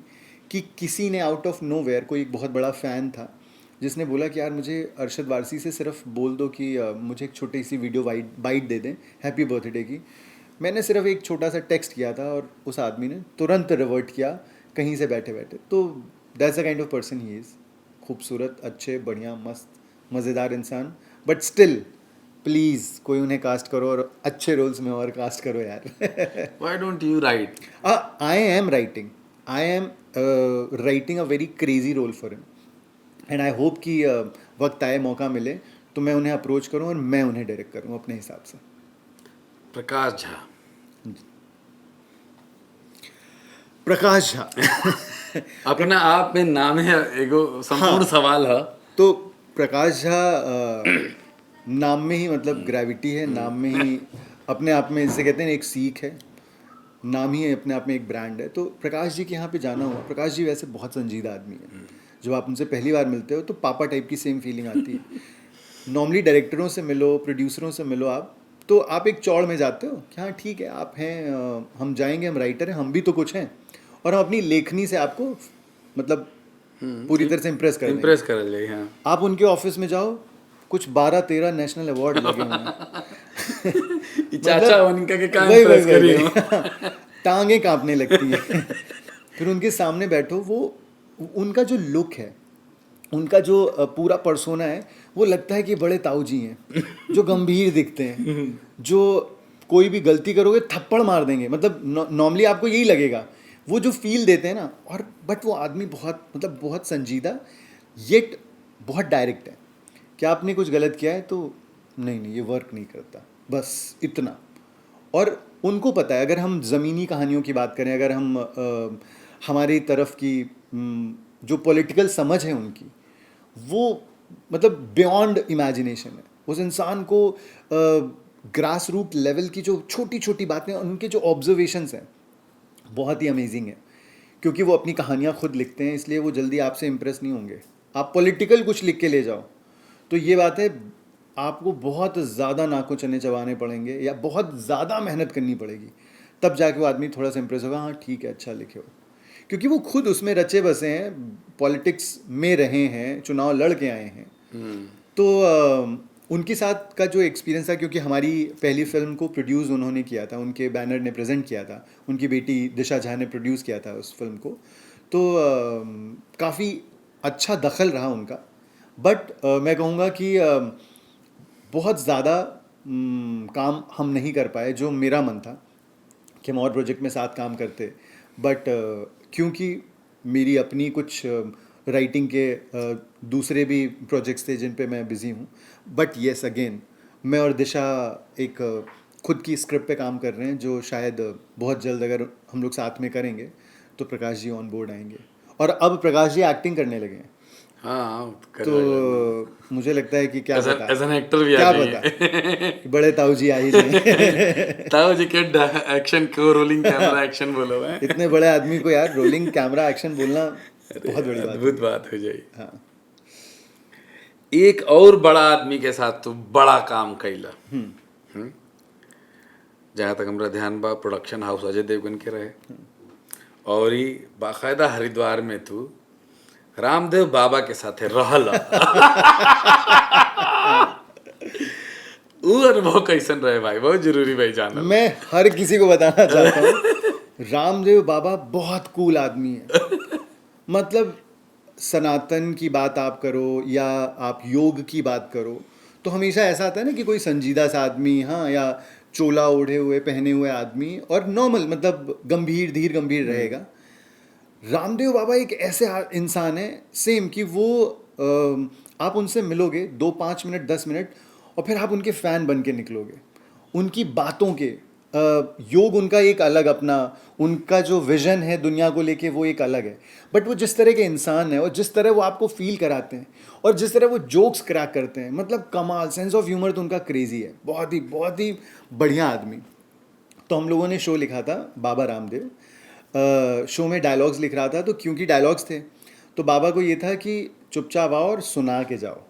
Speaker 2: कि किसी ने आउट ऑफ नो वेयर, कोई एक बहुत बड़ा फ़ैन था जिसने बोला कि यार मुझे अरशद वारसी से सिर्फ बोल दो कि मुझे एक छोटी सी वीडियो बाइट दे दें हैप्पी बर्थडे की। मैंने सिर्फ एक छोटा सा टेक्स्ट किया था और उस आदमी ने तुरंत रिवर्ट किया कहीं से बैठे बैठे। तो that's the kind of person he is. खूबसूरत, अच्छे, बढ़िया, मस्त, मज़ेदार इंसान, बट स्टिल प्लीज़ कोई उन्हें कास्ट करो और अच्छे रोल्स में और कास्ट करो यार।
Speaker 3: Why don't you write?
Speaker 2: I am writing a very crazy role for him, and I hope कि वक्त आए, मौका मिले तो मैं उन्हें अप्रोच करूं और मैं उन्हें डायरेक्ट करूं अपने हिसाब से।
Speaker 3: प्रकाश झा।
Speaker 2: प्रकाश झा
Speaker 3: अपना आप में नाम है एगो संपूर्ण सवाल है।
Speaker 2: तो प्रकाश झा नाम में ही मतलब ग्रेविटी है, नाम में ही अपने आप में, जिसे कहते हैं एक सीख है, नाम ही अपने आप में एक ब्रांड है। तो प्रकाश जी के यहाँ पे जाना हुआ। प्रकाश जी वैसे बहुत संजीदा आदमी है, जब आप उनसे पहली बार मिलते हो तो पापा टाइप की सेम फीलिंग आती है। नॉर्मली डायरेक्टरों से मिलो, प्रोड्यूसरों से मिलो आप, तो आप एक चौड़ में जाते हो कि हाँ ठीक है आप हैं, हम जाएंगे, हम राइटर हैं, हम भी तो कुछ हैं, और हम अपनी लेखनी से आपको मतलब पूरी तरह से इम्प्रेस
Speaker 3: कर ले। हाँ,
Speaker 2: आप उनके ऑफिस में जाओ, कुछ 12-13 नेशनल अवार्ड लगे हुए हैं।
Speaker 3: चाचा उनका के काम
Speaker 2: वही
Speaker 3: impress करी हो।
Speaker 2: टांगे कांपने लगती हैं। फिर उनके सामने बैठो, वो उनका जो लुक है, उनका जो पूरा पर्सोना है, वो लगता है कि बड़े ताऊ जी हैं जो गंभीर दिखते हैं, जो कोई भी गलती करोगे थप्पड़ मार देंगे, मतलब नॉर्मली आपको यही लगेगा, वो जो फील देते हैं ना। और बट वो आदमी बहुत मतलब बहुत संजीदा, येट बहुत डायरेक्ट है कि आपने कुछ गलत किया है तो नहीं ये वर्क नहीं करता, बस इतना। और उनको पता है, अगर हम ज़मीनी कहानियों की बात करें, अगर हम हमारी तरफ की जो पॉलिटिकल समझ है उनकी, वो मतलब बियॉन्ड इमेजिनेशन है। उस इंसान को ग्रास रूट लेवल की जो छोटी छोटी बातें, उनके जो ऑब्जर्वेशंस हैं बहुत ही अमेजिंग है, क्योंकि वो अपनी कहानियाँ खुद लिखते हैं, इसलिए वो जल्दी आपसे इम्प्रेस नहीं होंगे। आप पॉलिटिकल कुछ लिख के ले जाओ तो ये बात है, आपको बहुत ज़्यादा नाकों चने चबाने पड़ेंगे या बहुत ज़्यादा मेहनत करनी पड़ेगी, तब जाके वो आदमी थोड़ा सा इम्प्रेस होगा, हाँ ठीक है अच्छा लिखे हो, क्योंकि वो खुद उसमें रचे बसे हैं, पॉलिटिक्स में रहे हैं, चुनाव लड़ के आए हैं। तो उनके साथ का जो एक्सपीरियंस था, क्योंकि हमारी पहली फिल्म को प्रोड्यूस उन्होंने किया था, उनके बैनर ने प्रेजेंट किया था, उनकी बेटी दिशा झा ने प्रोड्यूस किया था उस फिल्म को, तो काफ़ी अच्छा दखल रहा उनका। बट मैं कहूँगा कि बहुत ज़्यादा काम हम नहीं कर पाए, जो मेरा मन था कि हम और प्रोजेक्ट में साथ काम करते, बट क्योंकि मेरी अपनी कुछ राइटिंग के दूसरे भी प्रोजेक्ट्स थे जिन पे मैं बिज़ी हूँ। बट येस अगेन, मैं और दिशा एक खुद की स्क्रिप्ट पे काम कर रहे हैं, जो शायद बहुत जल्द अगर हम लोग साथ में करेंगे तो प्रकाश जी ऑन बोर्ड आएंगे। और अब प्रकाश जी एक्टिंग करने लगे हैं।
Speaker 3: हाँ,
Speaker 2: तो मुझे लगता है कि क्या पता,
Speaker 3: एज एन एक्टर भी
Speaker 2: क्या
Speaker 3: आ
Speaker 2: पता कि बड़े ताऊ जी आ ही जाए।
Speaker 3: ताऊ जी के एक्शन को रोलिंग कैमरा एक्शन बोलो है।
Speaker 2: इतने बड़े आदमी को यार रोलिंग कैमरा एक्शन बोलना बहुत बड़ी बात,
Speaker 3: अद्भुत बात हो जाए।
Speaker 2: हाँ।
Speaker 3: एक और बड़ा आदमी के साथ तो बड़ा काम कैला, जहाँ तक हमारा ध्यान बा, प्रोडक्शन हाउस अजय देवगन के रहे, और ही बाकायदा हरिद्वार में तू रामदेव बाबा के साथ रहल। वो अनुभव कैसन रहे भाई, बहुत जरूरी भाई जानना।
Speaker 2: मैं हर किसी को बताना चाहता हूँ, रामदेव बाबा बहुत कूल आदमी है। मतलब सनातन की बात आप करो या आप योग की बात करो, तो हमेशा ऐसा आता है ना कि कोई संजीदा सा आदमी, हाँ, या चोला ओढ़े हुए पहने हुए आदमी, और नॉर्मल मतलब गंभीर, धीर गंभीर रहेगा। रामदेव बाबा एक ऐसे इंसान है सेम कि वो आप उनसे मिलोगे 2-5 मिनट 10 मिनट और फिर आप उनके फ़ैन बन के निकलोगे। उनकी बातों के योग उनका एक अलग अपना, उनका जो विजन है दुनिया को लेके वो एक अलग है। बट वो जिस तरह के इंसान है और जिस तरह वो आपको फील कराते हैं और जिस तरह वो जोक्स क्रैक करते हैं, मतलब कमाल, सेंस ऑफ ह्यूमर तो उनका क्रेजी है। बहुत ही बढ़िया आदमी। तो हम लोगों ने शो लिखा था बाबा रामदेव। शो में डायलॉग्स लिख रहा था, तो क्योंकि डायलॉग्स थे तो बाबा को ये था कि चुपचाप आओ और सुना के जाओ,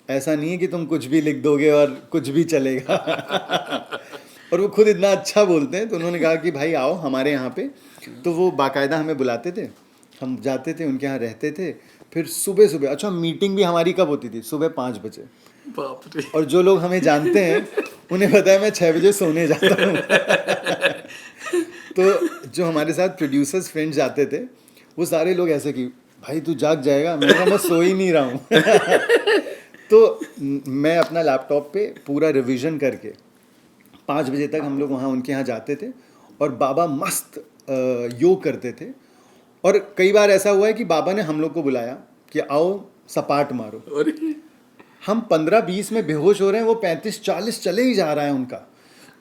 Speaker 2: ऐसा नहीं है कि तुम कुछ भी लिख दोगे और कुछ भी चलेगा। और वो खुद इतना अच्छा बोलते हैं, तो उन्होंने कहा कि भाई आओ हमारे यहाँ पे। तो वो बाकायदा हमें बुलाते थे, हम जाते थे उनके यहाँ रहते थे। फिर सुबह सुबह, अच्छा मीटिंग भी हमारी कब होती थी? सुबह 5 बजे।
Speaker 3: बाप रे।
Speaker 2: और जो लोग हमें जानते हैं उन्हें पता है मैं 6 बजे सोने जाता हूँ। तो जो हमारे साथ प्रोड्यूसर्स फ्रेंड्स जाते थे वो सारे लोग ऐसे कि भाई तू जाग जाएगा, मैं सो ही नहीं रहा हूँ। तो मैं अपना लैपटॉप पे पूरा रिवीजन करके 5 बजे तक हम लोग वहाँ उनके यहाँ जाते थे और बाबा मस्त योग करते थे। और कई बार ऐसा हुआ है कि बाबा ने हम लोग को बुलाया कि आओ सपाट मारो।
Speaker 3: अरे
Speaker 2: हम 15-20 में बेहोश हो रहे हैं, वो 35-40 चले ही जा रहा है उनका।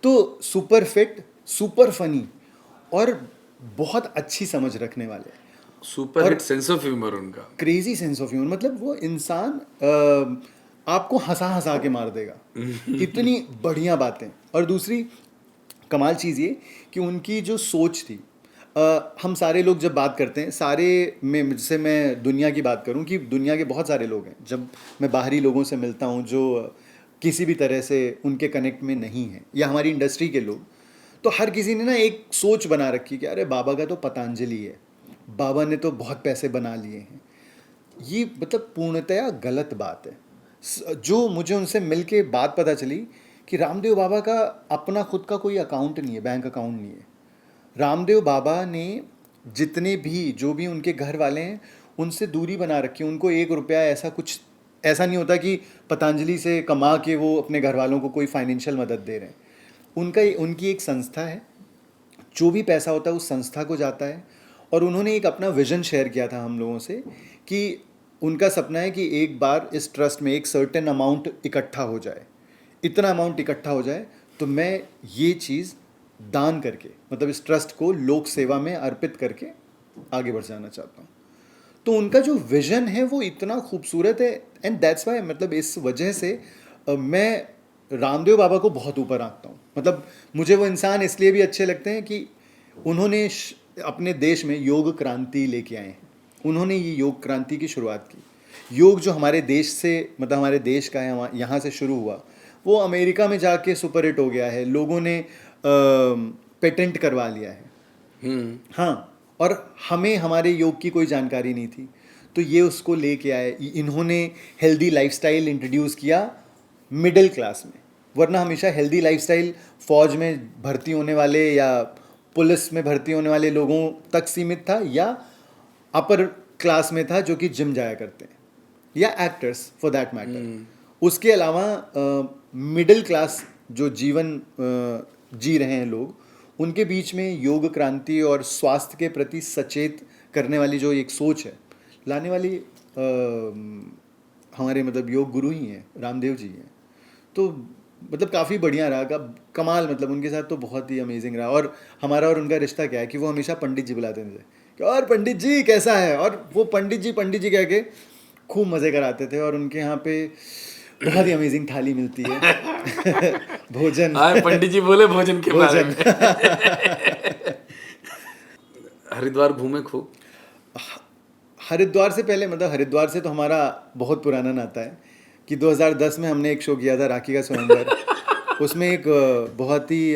Speaker 2: तो सुपर फिट, सुपर फनी और बहुत अच्छी समझ रखने वाले,
Speaker 3: super hit sense of humour उनका,
Speaker 2: क्रेजी सेंस ऑफ ह्यूमर। मतलब वो इंसान आपको हंसा हंसा के मार देगा, इतनी बढ़िया बातें। और दूसरी कमाल चीज़ ये कि उनकी जो सोच थी, हम सारे लोग जब बात करते हैं, सारे में जैसे मैं दुनिया की बात करूं कि दुनिया के बहुत सारे लोग हैं, जब मैं बाहरी लोगों से मिलता हूं जो किसी भी तरह से उनके कनेक्ट में नहीं है, या हमारी इंडस्ट्री के लोग, तो हर किसी ने ना एक सोच बना रखी कि अरे बाबा का तो पतंजलि है, बाबा ने तो बहुत पैसे बना लिए हैं। ये मतलब पूर्णतया गलत बात है। जो मुझे उनसे मिल के बात पता चली कि रामदेव बाबा का अपना खुद का कोई अकाउंट नहीं है, बैंक अकाउंट नहीं है। रामदेव बाबा ने जितने भी, जो भी उनके घर वाले हैं, उनसे दूरी बना रखी है। उनको 1 रुपया ऐसा नहीं होता कि पतंजलि से कमा के वो अपने घर वालों को कोई फाइनेंशियल मदद दे रहे हैं। उनकी एक संस्था है, जो भी पैसा होता है उस संस्था को जाता है। और उन्होंने एक अपना विजन शेयर किया था हम लोगों से कि उनका सपना है कि एक बार इस ट्रस्ट में एक सर्टेन अमाउंट इकट्ठा हो जाए, इतना अमाउंट इकट्ठा हो जाए तो मैं ये चीज़ दान करके, मतलब इस ट्रस्ट को लोक सेवा में अर्पित करके आगे बढ़ जाना चाहता हूँ। तो उनका जो विजन है वो इतना खूबसूरत है, एंड दैट्स वाई, मतलब इस वजह से मैं रामदेव बाबा को बहुत ऊपर आंकता हूँ। मतलब मुझे वो इंसान इसलिए भी अच्छे लगते हैं कि उन्होंने अपने देश में योग क्रांति लेके आए हैं। उन्होंने ये योग क्रांति की शुरुआत की। योग जो हमारे देश से, मतलब हमारे देश का है, यहाँ से शुरू हुआ, वो अमेरिका में जाके सुपर हिट हो गया है। लोगों ने पेटेंट करवा लिया है। हाँ, और हमें हमारे योग की कोई जानकारी नहीं थी, तो ये उसको लेके आए। इन्होंने हेल्दी लाइफस्टाइल इंट्रोड्यूस किया मिडिल क्लास में, वरना हमेशा हेल्दी लाइफस्टाइल फौज में भर्ती होने वाले या पुलिस में भर्ती होने वाले लोगों तक सीमित था, या अपर क्लास में था जो कि जिम जाया करते हैं, या एक्टर्स फॉर दैट मैटर। उसके अलावा मिडिल क्लास जो जीवन जी रहे हैं लोग, उनके बीच में योग क्रांति और स्वास्थ्य के प्रति सचेत करने वाली जो एक सोच है लाने वाली हमारे मतलब योग गुरु ही हैं, रामदेव जी हैं। तो मतलब काफ़ी बढ़िया रहा, कमाल, मतलब उनके साथ तो बहुत ही अमेजिंग रहा। और हमारा और उनका रिश्ता क्या है कि वो हमेशा पंडित जी बुलाते थे कि और पंडित जी कैसा है, और वो पंडित जी कह के खूब मज़े कराते थे। और उनके यहाँ पे बहुत ही अमेजिंग थाली मिलती है। भोजन,
Speaker 3: पंडित जी बोले भोजन के बारे में। हरिद्वार घूमे खूब?
Speaker 2: हरिद्वार से पहले, मतलब हरिद्वार से तो हमारा बहुत पुराना नाता है कि 2010 में हमने एक शो किया था, राखी का स्वयंवर। उसमें एक बहुत ही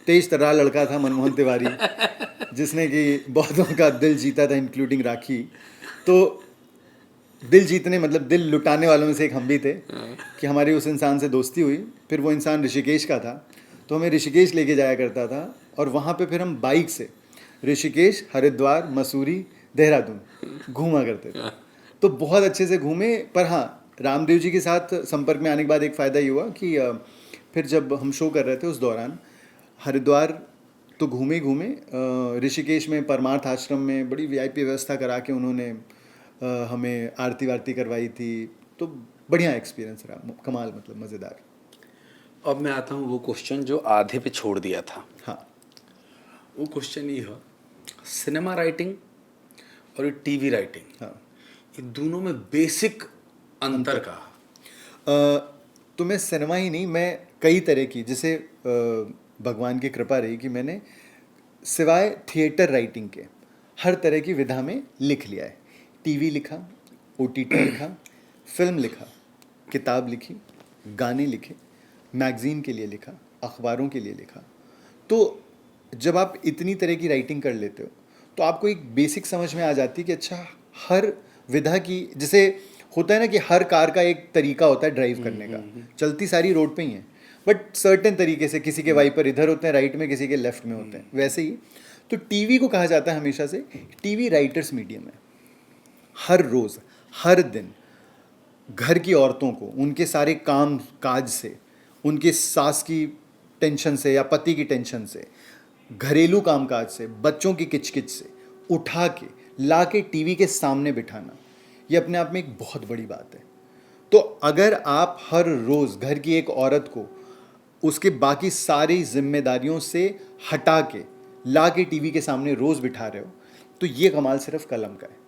Speaker 2: तेज तर्रार लड़का था, मनमोहन तिवारी, जिसने कि बहुतों का दिल जीता था, इंक्लूडिंग राखी। तो दिल जीतने मतलब दिल लुटाने वालों में से एक हम भी थे कि हमारी उस इंसान से दोस्ती हुई। फिर वो इंसान ऋषिकेश का था, तो हमें ऋषिकेश लेके जाया करता था, और वहाँ पे फिर हम बाइक से ऋषिकेश, हरिद्वार, मसूरी, देहरादून घूमा करते थे। तो बहुत अच्छे से घूमे। पर हाँ, रामदेव जी के साथ संपर्क में आने के बाद एक फ़ायदा ये हुआ कि फिर जब हम शो कर रहे थे उस दौरान हरिद्वार तो घूमे घूमे, ऋषिकेश में परमार्थ आश्रम में बड़ी वीआईपी व्यवस्था करा के उन्होंने हमें आरती वारती करवाई थी। तो बढ़िया एक्सपीरियंस रहा, कमाल, मतलब मज़ेदार।
Speaker 3: अब मैं आता हूँ वो क्वेश्चन जो आधे पे छोड़ दिया था।
Speaker 2: हाँ,
Speaker 3: वो क्वेश्चन ये है, सिनेमा राइटिंग और टीवी राइटिंग,
Speaker 2: हाँ।
Speaker 3: ये दोनों में बेसिक अंतर का।
Speaker 2: तो मैं सिनेमा ही नहीं, मैं कई तरह की, जैसे भगवान की कृपा रही कि मैंने सिवाय थिएटर राइटिंग के हर तरह की विधा में लिख लिया है। टीवी लिखा, ओटीटी लिखा, फिल्म लिखा, किताब लिखी, गाने लिखे, मैगज़ीन के लिए लिखा, अखबारों के लिए लिखा। तो जब आप इतनी तरह की राइटिंग कर लेते हो तो आपको एक बेसिक समझ में आ जाती है कि अच्छा, हर विधा की, जैसे होता है ना कि हर कार का एक तरीका होता है ड्राइव करने का, चलती सारी रोड पे ही है, बट सर्टेन तरीके से, किसी के वाइपर इधर होते हैं राइट में, किसी के लेफ्ट में होते हैं, वैसे ही तो टीवी को कहा जाता है हमेशा से टीवी राइटर्स मीडियम है। हर रोज़, हर दिन घर की औरतों को उनके सारे काम काज से, उनके सास की टेंशन से या पति की टेंशन से, घरेलू कामकाज से, बच्चों की किचकिच से उठा के ला के टीवी के सामने बिठाना, ये अपने आप में एक बहुत बड़ी बात है। तो अगर आप हर रोज़ घर की एक औरत को उसके बाकी सारी जिम्मेदारियों से हटा के ला के टीवी के सामने रोज़ बिठा रहे हो, तो ये कमाल सिर्फ कलम का है।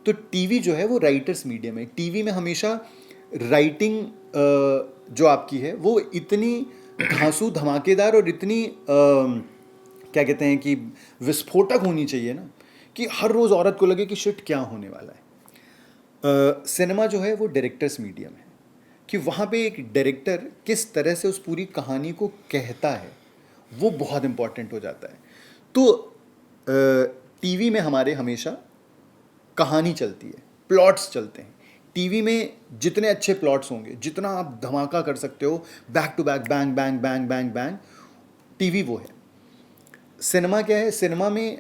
Speaker 2: तो टीवी जो है वो राइटर्स मीडियम है। टीवी में हमेशा राइटिंग जो आपकी है वो इतनी धांसू धमाकेदार और इतनी क्या कहते हैं कि विस्फोटक होनी चाहिए ना, कि हर रोज़ औरत को लगे कि शिट क्या होने वाला है। सिनेमा जो है वो डायरेक्टर्स मीडियम है, कि वहाँ पे एक डायरेक्टर किस तरह से उस पूरी कहानी को कहता है वो बहुत इम्पॉर्टेंट हो जाता है। तो टीवी में हमारे हमेशा कहानी चलती है, प्लॉट्स चलते हैं। टीवी में जितने अच्छे प्लॉट्स होंगे, जितना आप धमाका कर सकते हो, back to back, bang bang bang bang bang, TV वो है। सिनेमा क्या है? सिनेमा में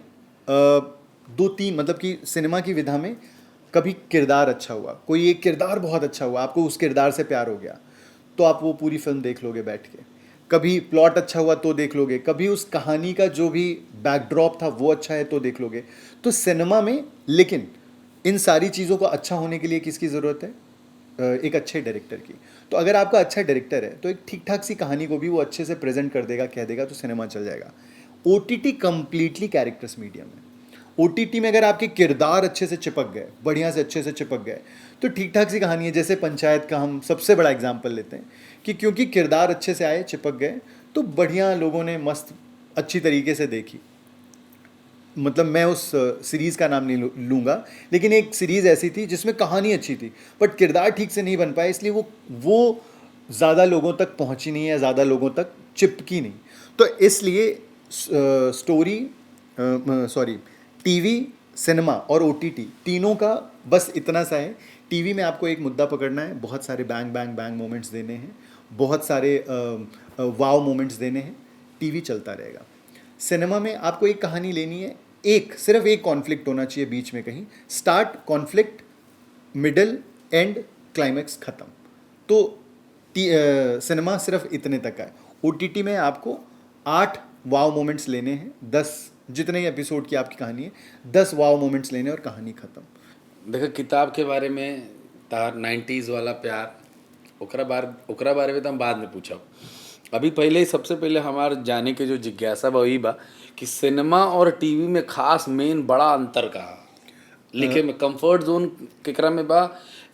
Speaker 2: दो तीन, मतलब कि सिनेमा की विधा में कभी किरदार अच्छा हुआ, कोई एक किरदार बहुत अच्छा हुआ, आपको उस किरदार से प्यार हो गया, तो आप वो पूरी फिल्म देख लोगे बैठ के। कभी प्लॉट अच्छा हुआ तो देख लोगे, कभी उस कहानी का जो भी बैकड्रॉप था वो अच्छा है तो देख लोगे। तो सिनेमा में, लेकिन इन सारी चीज़ों को अच्छा होने के लिए किसकी ज़रूरत है? एक अच्छे डायरेक्टर की। तो अगर आपका अच्छा डायरेक्टर है तो एक ठीक ठाक सी कहानी को भी वो अच्छे से प्रेजेंट कर देगा, कह देगा, तो सिनेमा चल जाएगा। ओटीटी कंप्लीटली कैरेक्टर्स मीडियम है। ओटीटी में अगर आपके किरदार अच्छे से चिपक गए, बढ़िया से अच्छे से चिपक गए, तो ठीक ठाक सी कहानी है। जैसे पंचायत का हम सबसे बड़ा एग्जाम्पल लेते हैं कि क्योंकि किरदार अच्छे से आए, चिपक गए, तो बढ़िया लोगों ने मस्त अच्छी तरीके से देखी। मतलब मैं उस सीरीज़ का नाम नहीं लूँगा, लेकिन एक सीरीज़ ऐसी थी जिसमें कहानी अच्छी थी बट किरदार ठीक से नहीं बन पाए, इसलिए वो ज़्यादा लोगों तक पहुँची नहीं या ज़्यादा लोगों तक चिपकी नहीं। तो इसलिए टीवी, सिनेमा और ओटीटी तीनों का बस इतना सा है। टीवी में आपको एक मुद्दा पकड़ना है, बहुत सारे बैंग बैंग बैंग मोमेंट्स देने हैं, बहुत सारे वाव मोमेंट्स देने हैं, टीवी चलता रहेगा। सिनेमा में आपको एक कहानी लेनी है, सिर्फ एक कॉन्फ्लिक्ट होना चाहिए बीच में कहीं, start, conflict, middle, and, climax, ख़त्म। तो सिनेमा सिर्फ इतने तक का है। ओटीटी में आपको 8 वाव मोमेंट्स लेने हैं, 10 जितने ही एपिसोड की आपकी कहानी है, 10 वाव मोमेंट्स लेने और कहानी ख़त्म।
Speaker 3: देखो, किताब के बारे में तार 90s वाला प्यार, ओकरा बारे में तो हम बाद में पूछब। अभी पहले ही, सबसे पहले हमार जाने के जो जिज्ञासा बा वही बा कि सिनेमा और टीवी में खास मेन बड़ा अंतर का लिखे में कंफर्ट जोन केकरा में बा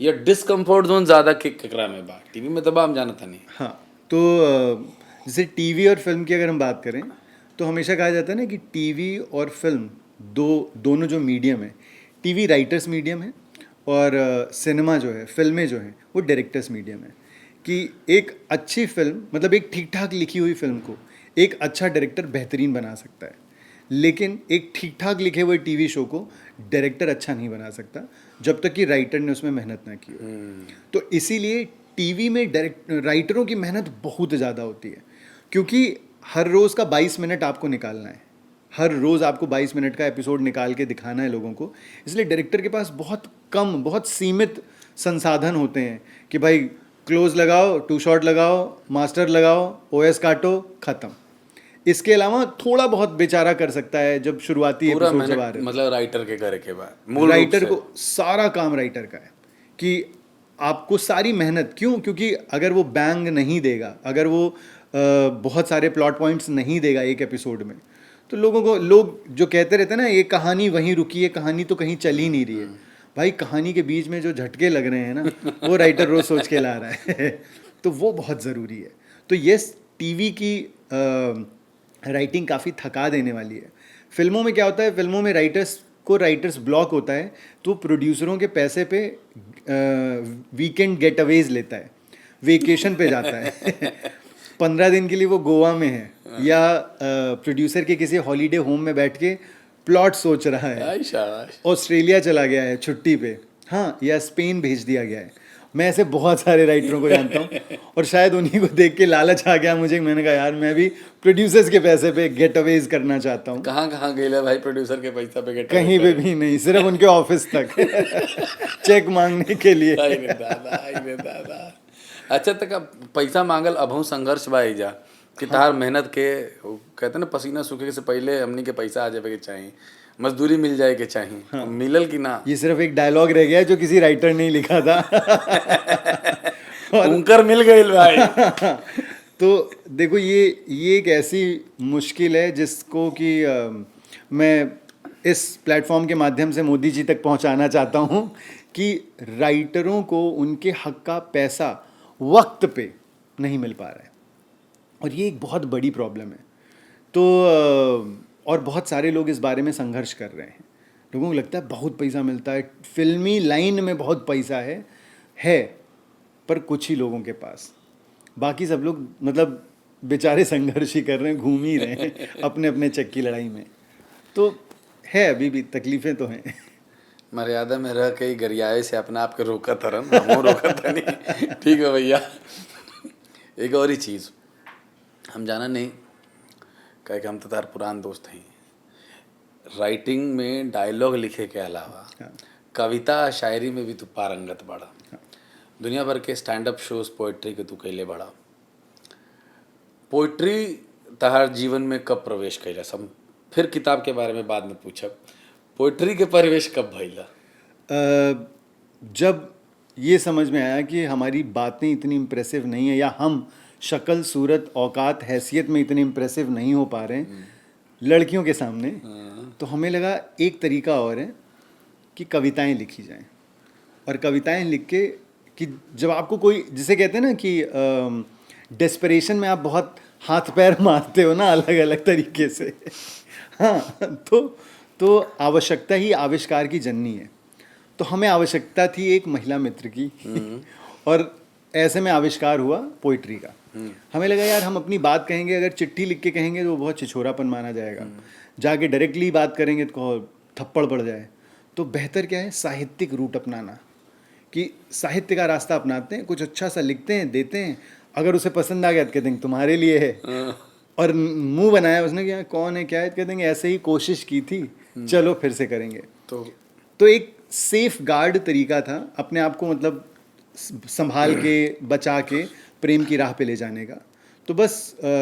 Speaker 3: या डिसकंफर्ट जोन ज़्यादा केकरा में बा? टीवी में तो बा, हम जानता नहीं।
Speaker 2: हाँ, तो जैसे टीवी और फिल्म की अगर हम बात करें तो हमेशा कहा जाता है ना कि टीवी और फिल्म दोनों जो मीडियम है, टीवी राइटर्स मीडियम है और सिनेमा जो है, फिल्में जो हैं, वो डायरेक्टर्स मीडियम है। कि एक अच्छी फिल्म, मतलब एक ठीक ठाक लिखी हुई फिल्म को एक अच्छा डायरेक्टर बेहतरीन बना सकता है, लेकिन एक ठीक ठाक लिखे हुए टीवी शो को डायरेक्टर अच्छा नहीं बना सकता जब तक कि राइटर ने उसमें मेहनत ना की हो। तो इसीलिए टीवी में राइटरों की मेहनत बहुत ज़्यादा होती है, क्योंकि हर रोज़ का 22 मिनट आपको निकालना है, हर रोज़ आपको 22 मिनट का एपिसोड निकाल के दिखाना है लोगों को। इसलिए डायरेक्टर के पास बहुत कम, बहुत सीमित संसाधन होते हैं कि भाई क्लोज लगाओ, 2 शॉट लगाओ, मास्टर लगाओ, ओएस काटो, ख़त्म। इसके अलावा थोड़ा बहुत बेचारा कर सकता है जब शुरुआती
Speaker 3: पूरा
Speaker 2: एपिसोड जब आ
Speaker 3: मेहनत
Speaker 2: रहे
Speaker 3: मतलब राइटर के करे के बाद मूल रूप
Speaker 2: राइटर
Speaker 3: से।
Speaker 2: को सारा काम राइटर का है कि आपको सारी मेहनत, क्यों? क्योंकि अगर वो बैंग नहीं देगा, अगर वो बहुत सारे प्लॉट पॉइंट्स नहीं देगा एक एपिसोड में, तो लोग जो कहते रहते हैं ना, ये कहानी वहीं रुकी है, कहानी तो कहीं चल ही नहीं रही है। भाई कहानी के बीच में जो झटके लग रहे हैं ना, वो राइटर रोज सोच के ला रहा है तो वो बहुत ज़रूरी है। तो ये टीवी की राइटिंग काफ़ी थका देने वाली है। फिल्मों में क्या होता है, फिल्मों में राइटर्स ब्लॉक होता है, तो प्रोड्यूसरों के पैसे पे वीकेंड गेट अवेज लेता है, वेकेशन पे जाता है 15 दिन के लिए वो गोवा में है, या प्रोड्यूसर के किसी हॉलीडे होम में बैठ के प्लॉट सोच रहा है,
Speaker 3: आई शाबाश।
Speaker 2: ऑस्ट्रेलिया चला गया है छुट्टी पे, हाँ, या स्पेन भेज दिया गया है। मैं ऐसे बहुत सारे राइटरों को जानता हूँ और शायद उन्हीं को देख के लालच आ गया मुझे। मैंने कहा यार मैं भी प्रोड्यूसर्स के पैसे पे गेट अवेज करना चाहता हूँ।
Speaker 3: कहाँ गए भाई प्रोड्यूसर के पैसा पे गेट
Speaker 2: कहीं पे भी नहीं, सिर्फ उनके ऑफिस तक चेक मांगने के लिए।
Speaker 3: आई रे दादा। अच्छा तक अब पैसा मांगल अब संघर्ष बा जा कि तार मेहनत के कहते ना पसीना सूखे से पहले हमनी के पैसा आ जाए के चाहिए, मजदूरी मिल जाए के चाहिए। हाँ। मिलल कि ना?
Speaker 2: ये सिर्फ एक डायलॉग रह गया जो किसी राइटर ने लिखा था
Speaker 3: और उनकर मिल गई भाई
Speaker 2: तो देखो ये एक ऐसी मुश्किल है जिसको कि मैं इस प्लेटफॉर्म के माध्यम से मोदी जी तक पहुंचाना चाहता हूं कि राइटरों को उनके हक का पैसा वक्त पे नहीं मिल पा रहा है, और ये एक बहुत बड़ी प्रॉब्लम है। तो और बहुत सारे लोग इस बारे में संघर्ष कर रहे हैं। लोगों को लगता है बहुत पैसा मिलता है, फिल्मी लाइन में बहुत पैसा है पर कुछ ही लोगों के पास, बाकी सब लोग मतलब बेचारे संघर्ष ही कर रहे हैं, घूम ही रहे हैं अपने अपने चक की लड़ाई में। तो है अभी भी तकलीफें तो हैं।
Speaker 3: मर्यादा में रह के गरियाए से अपना आप के रोका थरन, हमो रोका थनी। ठीक है भैया। एक और ही चीज़ हम जाना नहीं कहे कि हम तो तार पुरान दोस्त हैं, राइटिंग में डायलॉग लिखे के अलावा कविता शायरी में भी तू पारंगत बड़ा। दुनिया भर के स्टैंड अप शोज पोइट्री के तू कैले बड़ा। पोइट्री तहार जीवन में कब प्रवेश कैला? सब फिर किताब के बारे में बाद में पूछब, पोइट्री के प्रवेश कब भइला?
Speaker 2: जब ये समझ में आया कि हमारी बातें इतनी इम्प्रेसिव नहीं है, या हम शक्ल सूरत औकात हैसियत में इतने इम्प्रेसिव नहीं हो पा रहे हैं लड़कियों के सामने, तो हमें लगा एक तरीका और है कि कविताएं लिखी जाएं। और कविताएं लिख के कि जब आपको कोई, जिसे कहते हैं ना कि डेस्परेशन में आप बहुत हाथ पैर मारते हो ना अलग अलग तरीके से हाँ, तो आवश्यकता ही आविष्कार की जननी है। तो हमें आवश्यकता थी एक महिला मित्र की और ऐसे में आविष्कार हुआ पोइट्री का। हमें लगा यार हम अपनी बात कहेंगे, अगर चिट्ठी लिख के कहेंगे तो वो बहुत छिछोरापन माना जाएगा, जाके डायरेक्टली बात करेंगे तो थप्पड़ पड़ जाए। तो बेहतर क्या है, साहित्यिक रूट अपनाना, कि साहित्य का रास्ता अपनाते हैं, कुछ अच्छा सा लिखते हैं, देते हैं, अगर उसे पसंद आ गया तो कहते हैं तुम्हारे लिए है, और मुंह बनाया उसने कि कौन है क्या है, कहते हैं ऐसे ही कोशिश की थी, चलो फिर से करेंगे। तो एक सेफ गार्ड तरीका था अपने आप को मतलब संभाल के बचा के प्रेम की राह पे ले जाने का। तो बस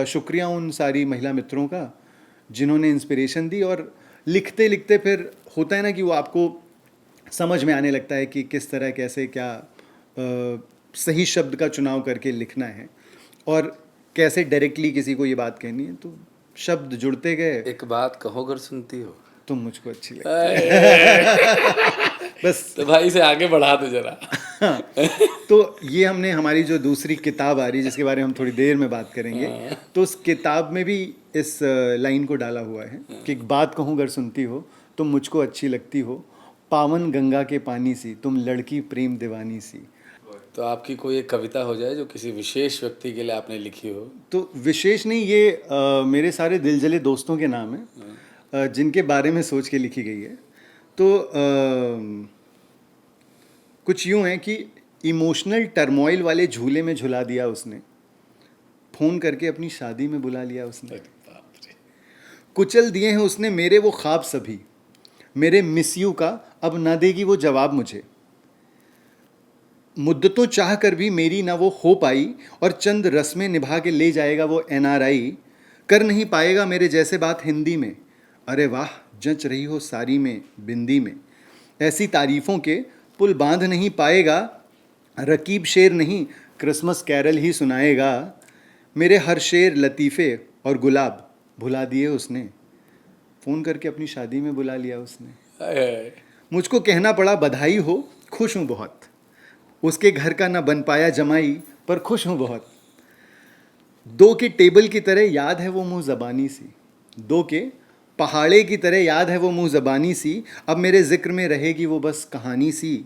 Speaker 2: शुक्रिया उन सारी महिला मित्रों का जिन्होंने इंस्पिरेशन दी, और लिखते लिखते फिर होता है ना कि वो आपको समझ में आने लगता है कि किस तरह कैसे क्या सही शब्द का चुनाव करके लिखना है और कैसे डायरेक्टली किसी को ये बात कहनी है। तो शब्द जुड़ते गए।
Speaker 3: एक बात कहो अगर सुनती हो,
Speaker 2: तुम मुझको अच्छी लगती बस।
Speaker 3: तो भाई से आगे बढ़ा दो जरा।
Speaker 2: तो ये हमने हमारी जो दूसरी किताब आ रही है जिसके बारे में हम थोड़ी देर में बात करेंगे, तो उस किताब में भी इस लाइन को डाला हुआ है कि एक बात कहूँ अगर सुनती हो, तुम मुझको अच्छी लगती हो, पावन गंगा के पानी सी, तुम लड़की प्रेम दीवानी सी।
Speaker 3: तो आपकी कोई एक कविता हो जाए जो किसी विशेष व्यक्ति के लिए आपने लिखी हो?
Speaker 2: तो विशेष नहीं, ये मेरे सारे दिलजले दोस्तों के नाम है। जिनके बारे में सोच के लिखी गई है। तो कुछ यूँ है कि इमोशनल टर्मोइल वाले झूले में झुला दिया उसने, फ़ोन करके अपनी शादी में बुला लिया उसने। कुचल दिए हैं उसने मेरे वो ख्वाब सभी, मेरे मिस यू का अब ना देगी वो जवाब मुझे। मुद्दतों चाह कर भी मेरी ना वो हो पाई, और चंद रस्में निभा के ले जाएगा वो NRI। कर नहीं पाएगा मेरे जैसे बात हिंदी में, अरे वाह जंच रही हो सारी में बिंदी में। ऐसी तारीफ़ों के पुल बांध नहीं पाएगा, रकीब शेर नहीं क्रिसमस कैरल ही सुनाएगा। मेरे हर शेर लतीफ़े और गुलाब भुला दिए उसने, फ़ोन करके अपनी शादी में बुला लिया उसने। मुझको कहना पड़ा बधाई हो, खुश हूँ बहुत, उसके घर का ना बन पाया जमाई पर खुश हूँ बहुत। दो के टेबल की तरह याद है वो मुँह ज़बानी सी, दो के पहाड़े की तरह याद है वो मुँह ज़बानी सी। अब मेरे ज़िक्र में रहेगी वो बस कहानी सी।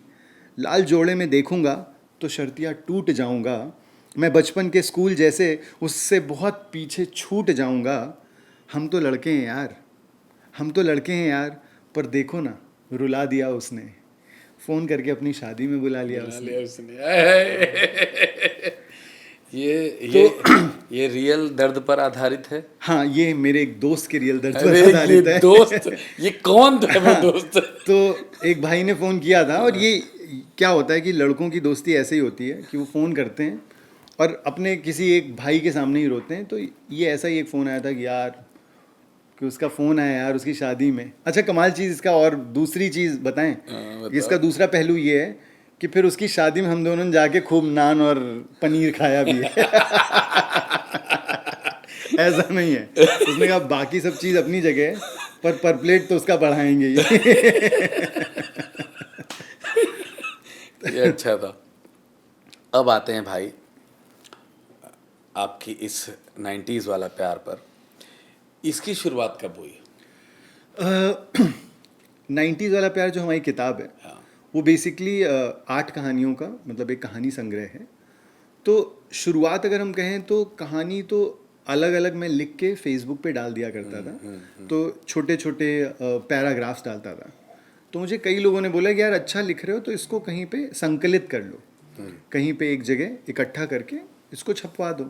Speaker 2: लाल जोड़े में देखूंगा तो शर्तियाँ टूट जाऊंगा, मैं बचपन के स्कूल जैसे उससे बहुत पीछे छूट जाऊंगा। हम तो लड़के हैं यार, हम तो लड़के हैं यार, पर देखो ना रुला दिया उसने, फ़ोन करके अपनी शादी में बुला लिया उसने।
Speaker 3: ये रियल दर्द पर आधारित है।
Speaker 2: हाँ, ये मेरे एक दोस्त के रियल दर्द
Speaker 3: अरे
Speaker 2: पर आधारित है।
Speaker 3: दोस्त, ये कौन था वो दोस्त?
Speaker 2: तो एक भाई ने फ़ोन किया था, और ये क्या होता है कि लड़कों की दोस्ती ऐसे ही होती है कि वो फ़ोन करते हैं और अपने किसी एक भाई के सामने ही रोते हैं। तो ये ऐसा ही एक फ़ोन आया था कि यार, कि उसका फ़ोन आया यार उसकी शादी में। अच्छा, कमाल चीज़ इसका, और दूसरी चीज़ बताएं, इसका दूसरा पहलू ये है कि फिर उसकी शादी में हम दोनों ने जाके खूब नान और पनीर खाया भी है। ऐसा नहीं है, उसने कहा बाकी सब चीज़ अपनी जगह है, पर प्लेट तो उसका बढ़ाएंगे ही।
Speaker 3: ये अच्छा था। अब आते हैं भाई आपकी इस 90s वाला प्यार पर। इसकी शुरुआत कब हुई?
Speaker 2: 90s वाला प्यार जो हमारी किताब है,
Speaker 3: हाँ।
Speaker 2: वो बेसिकली 8 कहानियों का मतलब एक कहानी संग्रह है। तो शुरुआत अगर हम कहें तो कहानी तो अलग अलग मैं लिख के फेसबुक पे डाल दिया करता था। तो छोटे छोटे पैराग्राफ्स डालता था। तो मुझे कई लोगों ने बोला कि यार अच्छा लिख रहे हो तो इसको कहीं पे संकलित कर लो, कहीं पे एक जगह इकट्ठा करके इसको छपवा दो।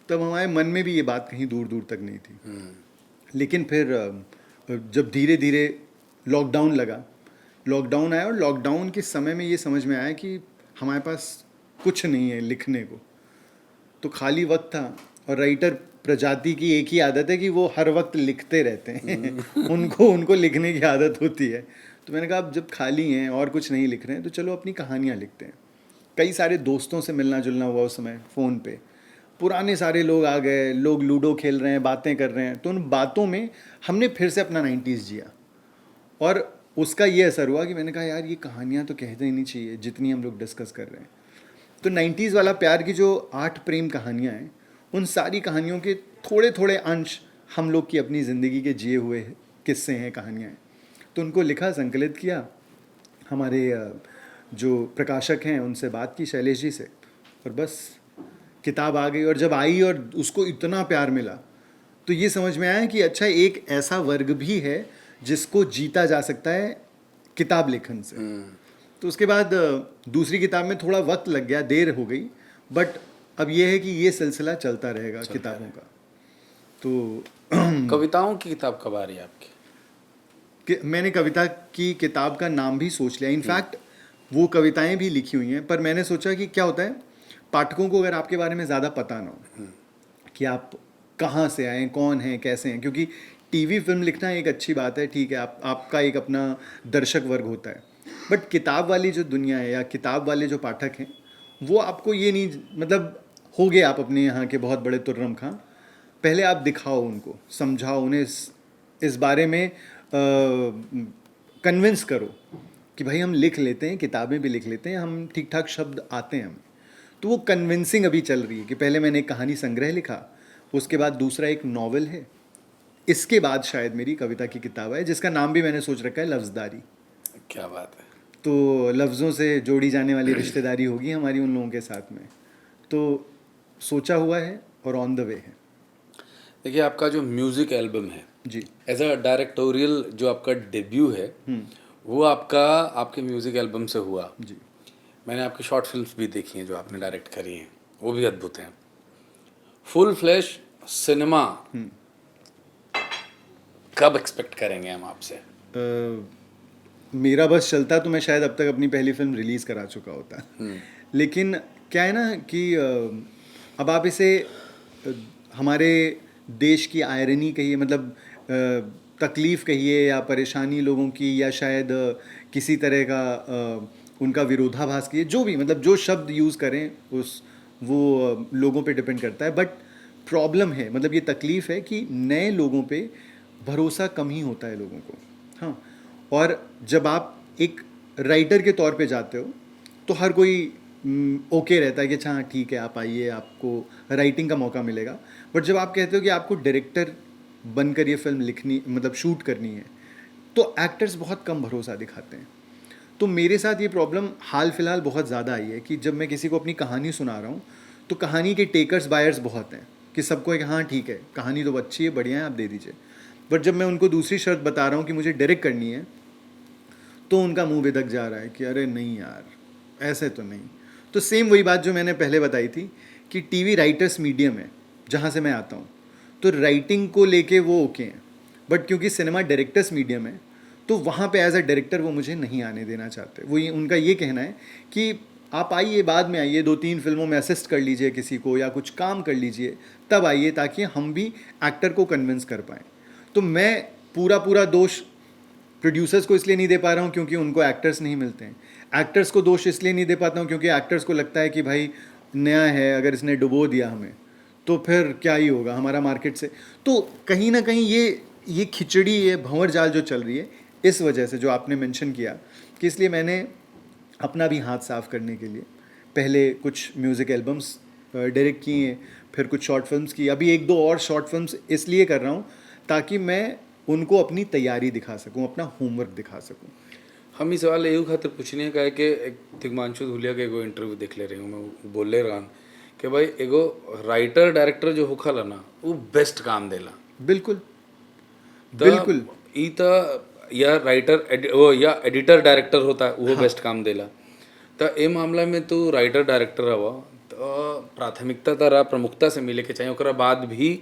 Speaker 2: तब हमारे मन में भी ये बात कहीं दूर दूर तक नहीं थी। लेकिन फिर जब धीरे धीरे लॉकडाउन लगा, लॉकडाउन आया, और लॉकडाउन के समय में ये समझ में आया कि हमारे पास कुछ नहीं है लिखने को, तो खाली वक्त था। और राइटर प्रजाति की एक ही आदत है कि वो हर वक्त लिखते रहते हैं। उनको लिखने की आदत होती है। तो मैंने कहा अब जब खाली हैं और कुछ नहीं लिख रहे हैं तो चलो अपनी कहानियाँ लिखते हैं। कई सारे दोस्तों से मिलना जुलना हुआ उस समय फ़ोन पे, पुराने सारे लोग आ गए, लोग लूडो खेल रहे हैं, बातें कर रहे हैं। तो उन बातों में हमने फिर से अपना 90s जिया, और उसका ये असर हुआ कि मैंने कहा यार ये कहानियाँ तो कहते ही नहीं चाहिए जितनी हम लोग डिस्कस कर रहे हैं। तो 90s वाला प्यार की जो 8 प्रेम कहानियाँ हैं, उन सारी कहानियों के थोड़े थोड़े अंश हम लोग की अपनी ज़िंदगी के जिए हुए किस्से हैं, कहानियाँ हैं। तो उनको लिखा, संकलित किया। हमारे जो प्रकाशक हैं उनसे बात की, शैलेश जी से, और बस किताब आ गई। और जब आई और उसको इतना प्यार मिला तो ये समझ में आया कि अच्छा एक ऐसा वर्ग भी है जिसको जीता जा सकता है किताब लेखन से। तो उसके बाद दूसरी किताब में थोड़ा वक्त लग गया, देर हो गई, बट अब ये है कि ये सिलसिला चलता रहेगा किताबों का। तो
Speaker 3: कविताओं की किताब कब आ रही है आपकी?
Speaker 2: मैंने कविता की किताब का नाम भी सोच लिया। इनफैक्ट वो कविताएं भी लिखी हुई हैं, पर मैंने सोचा कि क्या होता है, पाठकों को अगर आपके बारे में ज़्यादा पता ना हो कि आप कहाँ से आए, कौन हैं, कैसे हैं, क्योंकि टीवी फिल्म लिखना एक अच्छी बात है, ठीक है, आपका एक अपना दर्शक वर्ग होता है, बट किताब वाली जो दुनिया है या किताब वाले जो पाठक हैं वो आपको ये नहीं, मतलब हो गए आप अपने यहाँ के बहुत बड़े तुर्रम खां, पहले आप दिखाओ उनको, समझाओ उन्हें, इस बारे में कन्विंस करो कि भाई हम लिख लेते हैं, किताबें भी लिख लेते हैं, हम ठीक ठाक शब्द आते हैं हमें। तो वो कन्विंसिंग अभी चल रही है कि पहले मैंने एक कहानी संग्रह लिखा, उसके बाद दूसरा एक नॉवेल है, इसके बाद शायद मेरी कविता की किताब है जिसका नाम भी मैंने सोच रखा है लफ्ज़दारी।
Speaker 3: क्या बात है।
Speaker 2: तो लफ्ज़ों से जोड़ी जाने वाली रिश्तेदारी होगी हमारी उन लोगों के साथ में। तो सोचा हुआ है और ऑन द वे है।
Speaker 3: देखिए आपका जो म्यूज़िक एल्बम है
Speaker 2: जी
Speaker 3: एज अ डायरेक्टोरियल जो आपका डेब्यू है वो आपका आपके म्यूज़िक एल्बम से हुआ।
Speaker 2: जी
Speaker 3: मैंने आपकी शॉर्ट फिल्म्स भी देखी हैं जो आपने डायरेक्ट करी हैं, वो भी अद्भुत हैं। फुल फ्लैश सिनेमा कब एक्सपेक्ट करेंगे हम आपसे?
Speaker 2: मेरा बस चलता तो मैं शायद अब तक अपनी पहली फिल्म रिलीज़ करा चुका होता। लेकिन क्या है ना कि अब आप इसे हमारे देश की आयरनी कहिए, मतलब तकलीफ़ कहिए या परेशानी लोगों की, या शायद किसी तरह का उनका विरोधाभास कहिए, जो भी, मतलब जो शब्द यूज़ करें उस वो लोगों पे डिपेंड करता है। बट प्रॉब्लम है, मतलब ये तकलीफ़ है कि नए लोगों पे भरोसा कम ही होता है लोगों को। हाँ, और जब आप एक राइटर के तौर पे जाते हो तो हर कोई ओके रहता है कि अच्छा हाँ ठीक है, आप आइए, आपको राइटिंग का मौका मिलेगा। बट जब आप कहते हो कि आपको डायरेक्टर बनकर ये फिल्म लिखनी, मतलब शूट करनी है, तो एक्टर्स बहुत कम भरोसा दिखाते हैं। तो मेरे साथ ये प्रॉब्लम हाल फिलहाल बहुत ज़्यादा आई है कि जब मैं किसी को अपनी कहानी सुना रहा हूँ तो कहानी के टेकर्स बायर्स बहुत हैं कि सबको है कि हाँ ठीक है, कहानी तो अच्छी है, बढ़िया है, आप दे दीजिए। बट जब मैं उनको दूसरी शर्त बता रहा हूँ कि मुझे डायरेक्ट करनी है, तो उनका मुंह बिदक जा रहा है कि अरे नहीं यार, ऐसे तो नहीं। तो सेम वही बात जो मैंने पहले बताई थी कि टीवी राइटर्स मीडियम है जहाँ से मैं आता हूँ, तो राइटिंग को लेके वो ओके हैं। बट क्योंकि सिनेमा डायरेक्टर्स मीडियम है, तो वहाँ पे एज अ डायरेक्टर वो मुझे नहीं आने देना चाहते। वो उनका ये कहना है कि आप आइए, बाद में आइए, 2-3 फिल्मों में असिस्ट कर लीजिए किसी को या कुछ काम कर लीजिए, तब आइए, ताकि हम भी एक्टर को कन्विंस कर पाएँ। तो मैं पूरा पूरा दोष प्रोड्यूसर्स को इसलिए नहीं दे पा रहा हूँ क्योंकि उनको एक्टर्स नहीं मिलते हैं। एक्टर्स को दोष इसलिए नहीं दे पाता हूँ क्योंकि एक्टर्स को लगता है कि भाई नया है, अगर इसने डुबो दिया हमें तो फिर क्या ही होगा हमारा मार्केट से। तो कहीं ना कहीं ये खिचड़ी, ये भंवर जाल जो चल रही है, इस वजह से जो आपने मेंशन किया, कि इसलिए मैंने अपना भी हाथ साफ करने के लिए पहले कुछ म्यूज़िक एल्बम्स डायरेक्ट किए, फिर कुछ शॉर्ट फिल्म्स की, अभी 1-2 और शॉर्ट फिल्म्स इसलिए कर रहा हूँ ताकि मैं उनको अपनी तैयारी दिखा सकूं, अपना होमवर्क दिखा सकूं।
Speaker 3: हम ई सवाल एहू खातिर पूछनी है कि एक तिग्मांशु धूलिया के एगो इंटरव्यू देख ले रही हूँ, मैं बोले रहन कि भाई एगो राइटर डायरेक्टर जो होखला ना वो बेस्ट काम देला।
Speaker 2: बिल्कुल
Speaker 3: त
Speaker 2: बिल्कुल।
Speaker 3: ई त या राइटर वो या एडिटर डायरेक्टर होता है वो बेस्ट काम देला। त ए मामला में तू राइटर डायरेक्टर हवा तो प्राथमिकता तारा प्रमुखता से मिले के चाहिए, ओकरा बाद भी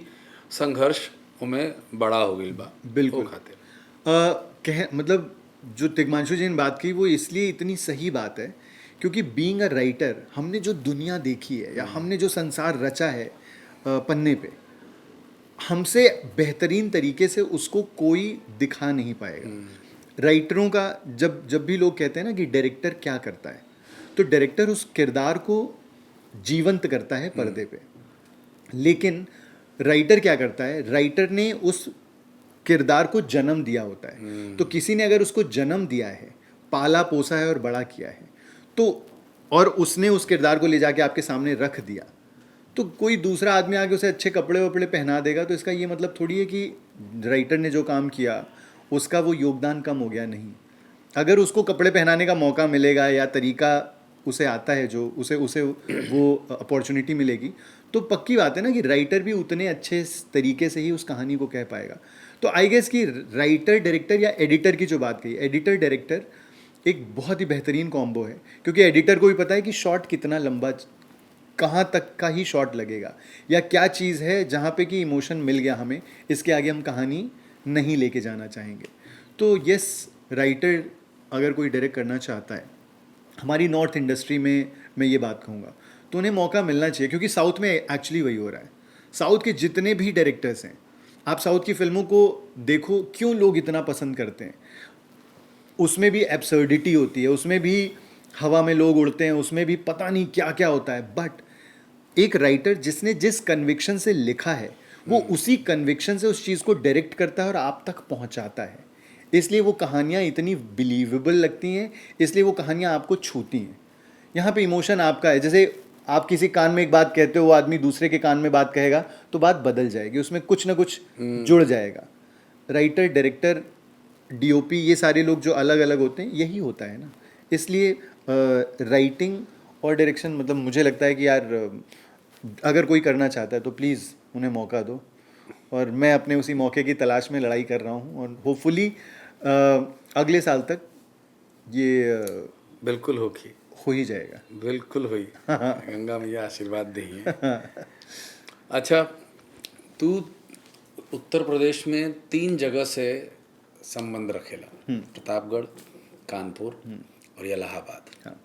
Speaker 3: संघर्ष उमें बड़ा हो गई बा
Speaker 2: बिल्कुल।
Speaker 3: ओ खातिर।
Speaker 2: मतलब जो तिग्मांशु जी ने बात की वो इसलिए इतनी सही बात है क्योंकि बीइंग अ राइटर, हमने जो दुनिया देखी है या हमने जो संसार रचा है पन्ने पे, हमसे बेहतरीन तरीके से उसको कोई दिखा नहीं पाएगा। राइटरों का जब जब भी लोग कहते हैं ना कि डायरेक्टर क्या करता है, तो डायरेक्टर उस किरदार को जीवंत करता है पर्दे पे। लेकिन राइटर क्या करता है, राइटर ने उस किरदार को जन्म दिया होता है। तो किसी ने अगर उसको जन्म दिया है, पाला पोसा है और बड़ा किया है, तो और उसने उस किरदार को ले जाके आपके सामने रख दिया, तो कोई दूसरा आदमी आके उसे अच्छे कपड़े वपड़े पहना देगा तो इसका ये मतलब थोड़ी है कि राइटर ने जो काम किया उसका वो योगदान कम हो गया। नहीं, अगर उसको कपड़े पहनाने का मौका मिलेगा या तरीका उसे आता है, जो उसे उसे वो अपॉर्चुनिटी मिलेगी, तो पक्की बात है ना कि राइटर भी उतने अच्छे तरीके से ही उस कहानी को कह पाएगा। तो आई गेस कि राइटर डायरेक्टर या एडिटर की जो बात कही, एडिटर डायरेक्टर एक बहुत ही बेहतरीन कॉम्बो है, क्योंकि एडिटर को भी पता है कि शॉट कितना लंबा, कहाँ तक का ही शॉट लगेगा, या क्या चीज़ है जहाँ पे कि इमोशन मिल गया हमें, इसके आगे हम कहानी नहीं लेके जाना चाहेंगे। तो यस, राइटर अगर कोई डायरेक्ट करना चाहता है, हमारी नॉर्थ इंडस्ट्री में मैं ये बात कहूँगा, तो उन्हें मौका मिलना चाहिए, क्योंकि साउथ में एक्चुअली वही हो रहा है। साउथ के जितने भी डायरेक्टर्स हैं, आप साउथ की फिल्मों को देखो, क्यों लोग इतना पसंद करते हैं। उसमें भी एब्सर्डिटी होती है, उसमें भी हवा में लोग उड़ते हैं, उसमें भी पता नहीं क्या क्या होता है, बट एक राइटर जिसने जिस कन्विक्शन से लिखा है, वो उसी कन्विक्शन से उस चीज़ को डायरेक्ट करता है और आप तक पहुंचाता है। इसलिए वो कहानियाँ इतनी बिलीवेबल लगती हैं, इसलिए वो कहानियाँ आपको छूती हैं। यहाँ पे इमोशन आपका है। जैसे आप किसी कान में एक बात कहते हो, वो आदमी दूसरे के कान में बात कहेगा, तो बात बदल जाएगी, उसमें कुछ ना कुछ जुड़ जाएगा। राइटर, डायरेक्टर, डीओपी, ये सारे लोग जो अलग अलग होते हैं, यही होता है ना। इसलिए राइटिंग और डायरेक्शन, मतलब मुझे लगता है कि यार अगर कोई करना चाहता है तो प्लीज़ उन्हें मौका दो। और मैं अपने उसी मौके की तलाश में लड़ाई कर रहा हूँ और होपफुली अगले साल तक ये
Speaker 3: बिल्कुल होगी,
Speaker 2: हो ही जाएगा।
Speaker 3: बिल्कुल हुई। गंगा मैया आशीर्वाद दी है। अच्छा, तू उत्तर प्रदेश में 3 जगह से संबंध रखेला, प्रतापगढ़, कानपुर और इलाहाबाद।
Speaker 2: हाँ।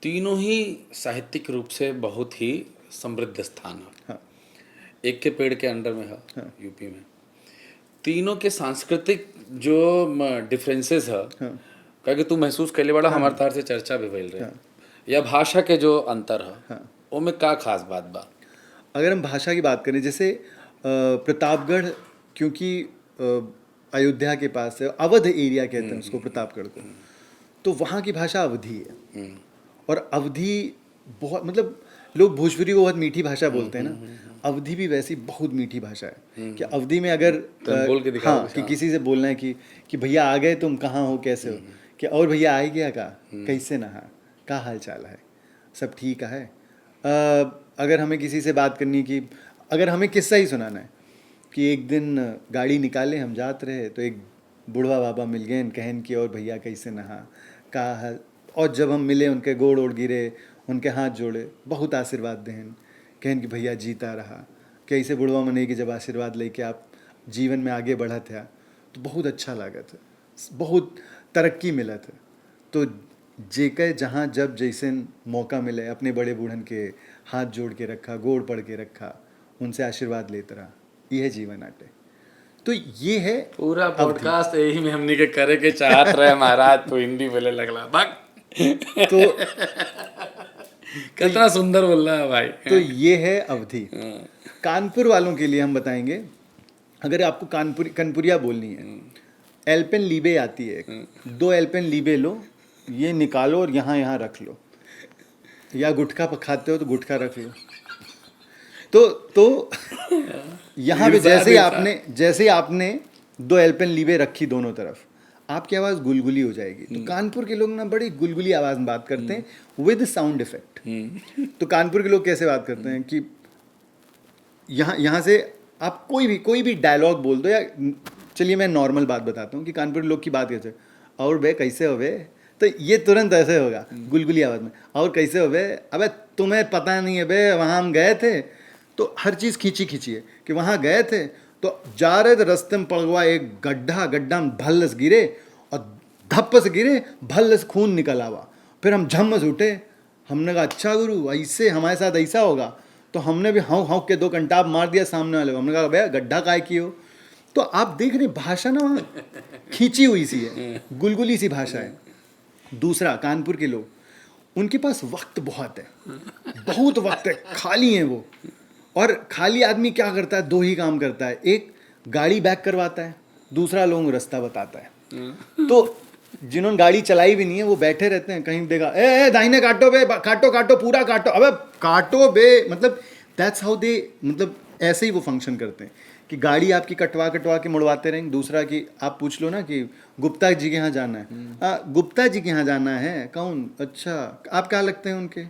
Speaker 3: तीनों ही साहित्यिक रूप से बहुत ही समृद्ध स्थान है।
Speaker 2: हाँ।
Speaker 3: एक के पेड़ के अंडर में है यूपी में। तीनों के सांस्कृतिक जो डिफरेंसेस है, क्योंकि तू महसूस कैले बड़ा हमारे तार से चर्चा भी भइल रहे, या भाषा के जो अंतर है ओमे का खास बात बा?
Speaker 2: अगर हम भाषा की बात करें, जैसे प्रतापगढ़ क्योंकि अयोध्या के पास है, अवध एरिया कहते हैं उसको प्रतापगढ़ को, तो वहाँ की भाषा अवधी है। और अवधी बहुत मतलब लोग भोजपुरी को बहुत मीठी भाषा बोलते हैं ना, अवधी भी वैसी बहुत मीठी भाषा है कि अवधी में अगर
Speaker 3: बोल के दिखाओ।
Speaker 2: हाँ कि किसी से बोलना है कि भैया आ गए तुम, कहाँ हो, कैसे हो, कि और भैया आए क्या, का कैसे नहा, का हाल चाल है, सब ठीक है। अगर हमें किसी से बात करनी की, अगर हमें किस्सा ही सुनाना है कि एक दिन गाड़ी निकाले हम जात रहे तो एक बूढ़वा बाबा मिल गए, कहन की और भैया कैसे नहा, का हाल, और जब हम मिले उनके गोड़ ओढ़ गिरे, उनके हाथ जोड़े, बहुत आशीर्वाद देहन, कहन कि भैया जीता रहा, कैसे बुढ़वा मने कि जब आशीर्वाद लेके आप जीवन में आगे बढ़त है तो बहुत अच्छा लागत है, बहुत तरक्की मिलत है। तो जेके जहाँ जब जैसे मौका मिले अपने बड़े बूढ़न के हाथ जोड़ के रखा, गोड़ पड़ के रखा, उनसे आशीर्वाद लेते रहा, यह जीवन आटे। तो ये है
Speaker 3: पूरा पॉडकास्ट यही में हमनी के करे के चाहत रहे महाराज, तो हिंदी बोले लगला भाग।
Speaker 2: तो
Speaker 3: कितना सुंदर बोल रहा है भाई।
Speaker 2: तो ये है अवधि। कानपुर वालों के लिए हम बताएंगे, अगर आपको कानपुरिया बोलनी है, एल्पेन लीबे आती है, 2 एल्पेन लीबे लो, ये निकालो और यहाँ रख लो, या गुटखा खाते हो तो गुटखा रख लो। तो यहाँ पे जैसे ही आपने 2 एल्पेन लीबे रखी दोनों तरफ, आपकी आवाज़ गुलगुली हो जाएगी। तो कानपुर के लोग ना बड़ी गुलगुली आवाज़ में बात करते हैं विद साउंड इफेक्ट। तो कानपुर के लोग कैसे बात करते हैं कि यहाँ से आप कोई भी डायलॉग बोल दो, या चलिए मैं नॉर्मल बात बताता हूँ कि कानपुर लोग की बात कैसे, और बे कैसे हो बे, तो ये तुरंत ऐसे होगा गुलगुली आवाज़ में, और कैसे हो बे, अबे तुम्हें पता नहीं है बे, वहाँ हम गए थे। तो हर चीज़ खींची है कि वहाँ गए थे, तो जा रहे थे, रास्ते में पड़ गया एक गड्ढा में भल्लस गिरे, और धप्प से गिरे, भल्लस खून निकल आवा, फिर हम झम्मस उठे, हमने कहा अच्छा गुरु ऐसे हमारे साथ ऐसा होगा, तो हमने भी हाँ के 2 कंटाप मार दिया सामने वाले को, हमने कहा भैया गड्ढा काय की हो। तो आप देख रहे भाषा ना वहाँ खींची हुई सी है, गुलगुली सी भाषा है। दूसरा, कानपुर के लोग, उनके पास वक्त बहुत है, बहुत वक्त है, खाली हैं वो। और खाली आदमी क्या करता है, 2 ही काम करता है, एक गाड़ी बैक करवाता है, दूसरा लोगों को रास्ता बताता है। तो जिन्होंने गाड़ी चलाई भी नहीं है वो बैठे रहते हैं, कहीं देखा ए दाहिने काटो बे, काटो पूरा काटो, अबे काटो बे, मतलब दैट्स हाउ दे, मतलब ऐसे ही वो फंक्शन करते हैं कि गाड़ी आपकी कटवा के मुड़वाते रहेंगे। दूसरा कि आप पूछ लो ना कि गुप्ता जी के यहाँ जाना है, गुप्ता जी के यहाँ जाना है, कौन, अच्छा आप क्या लगते हैं उनके,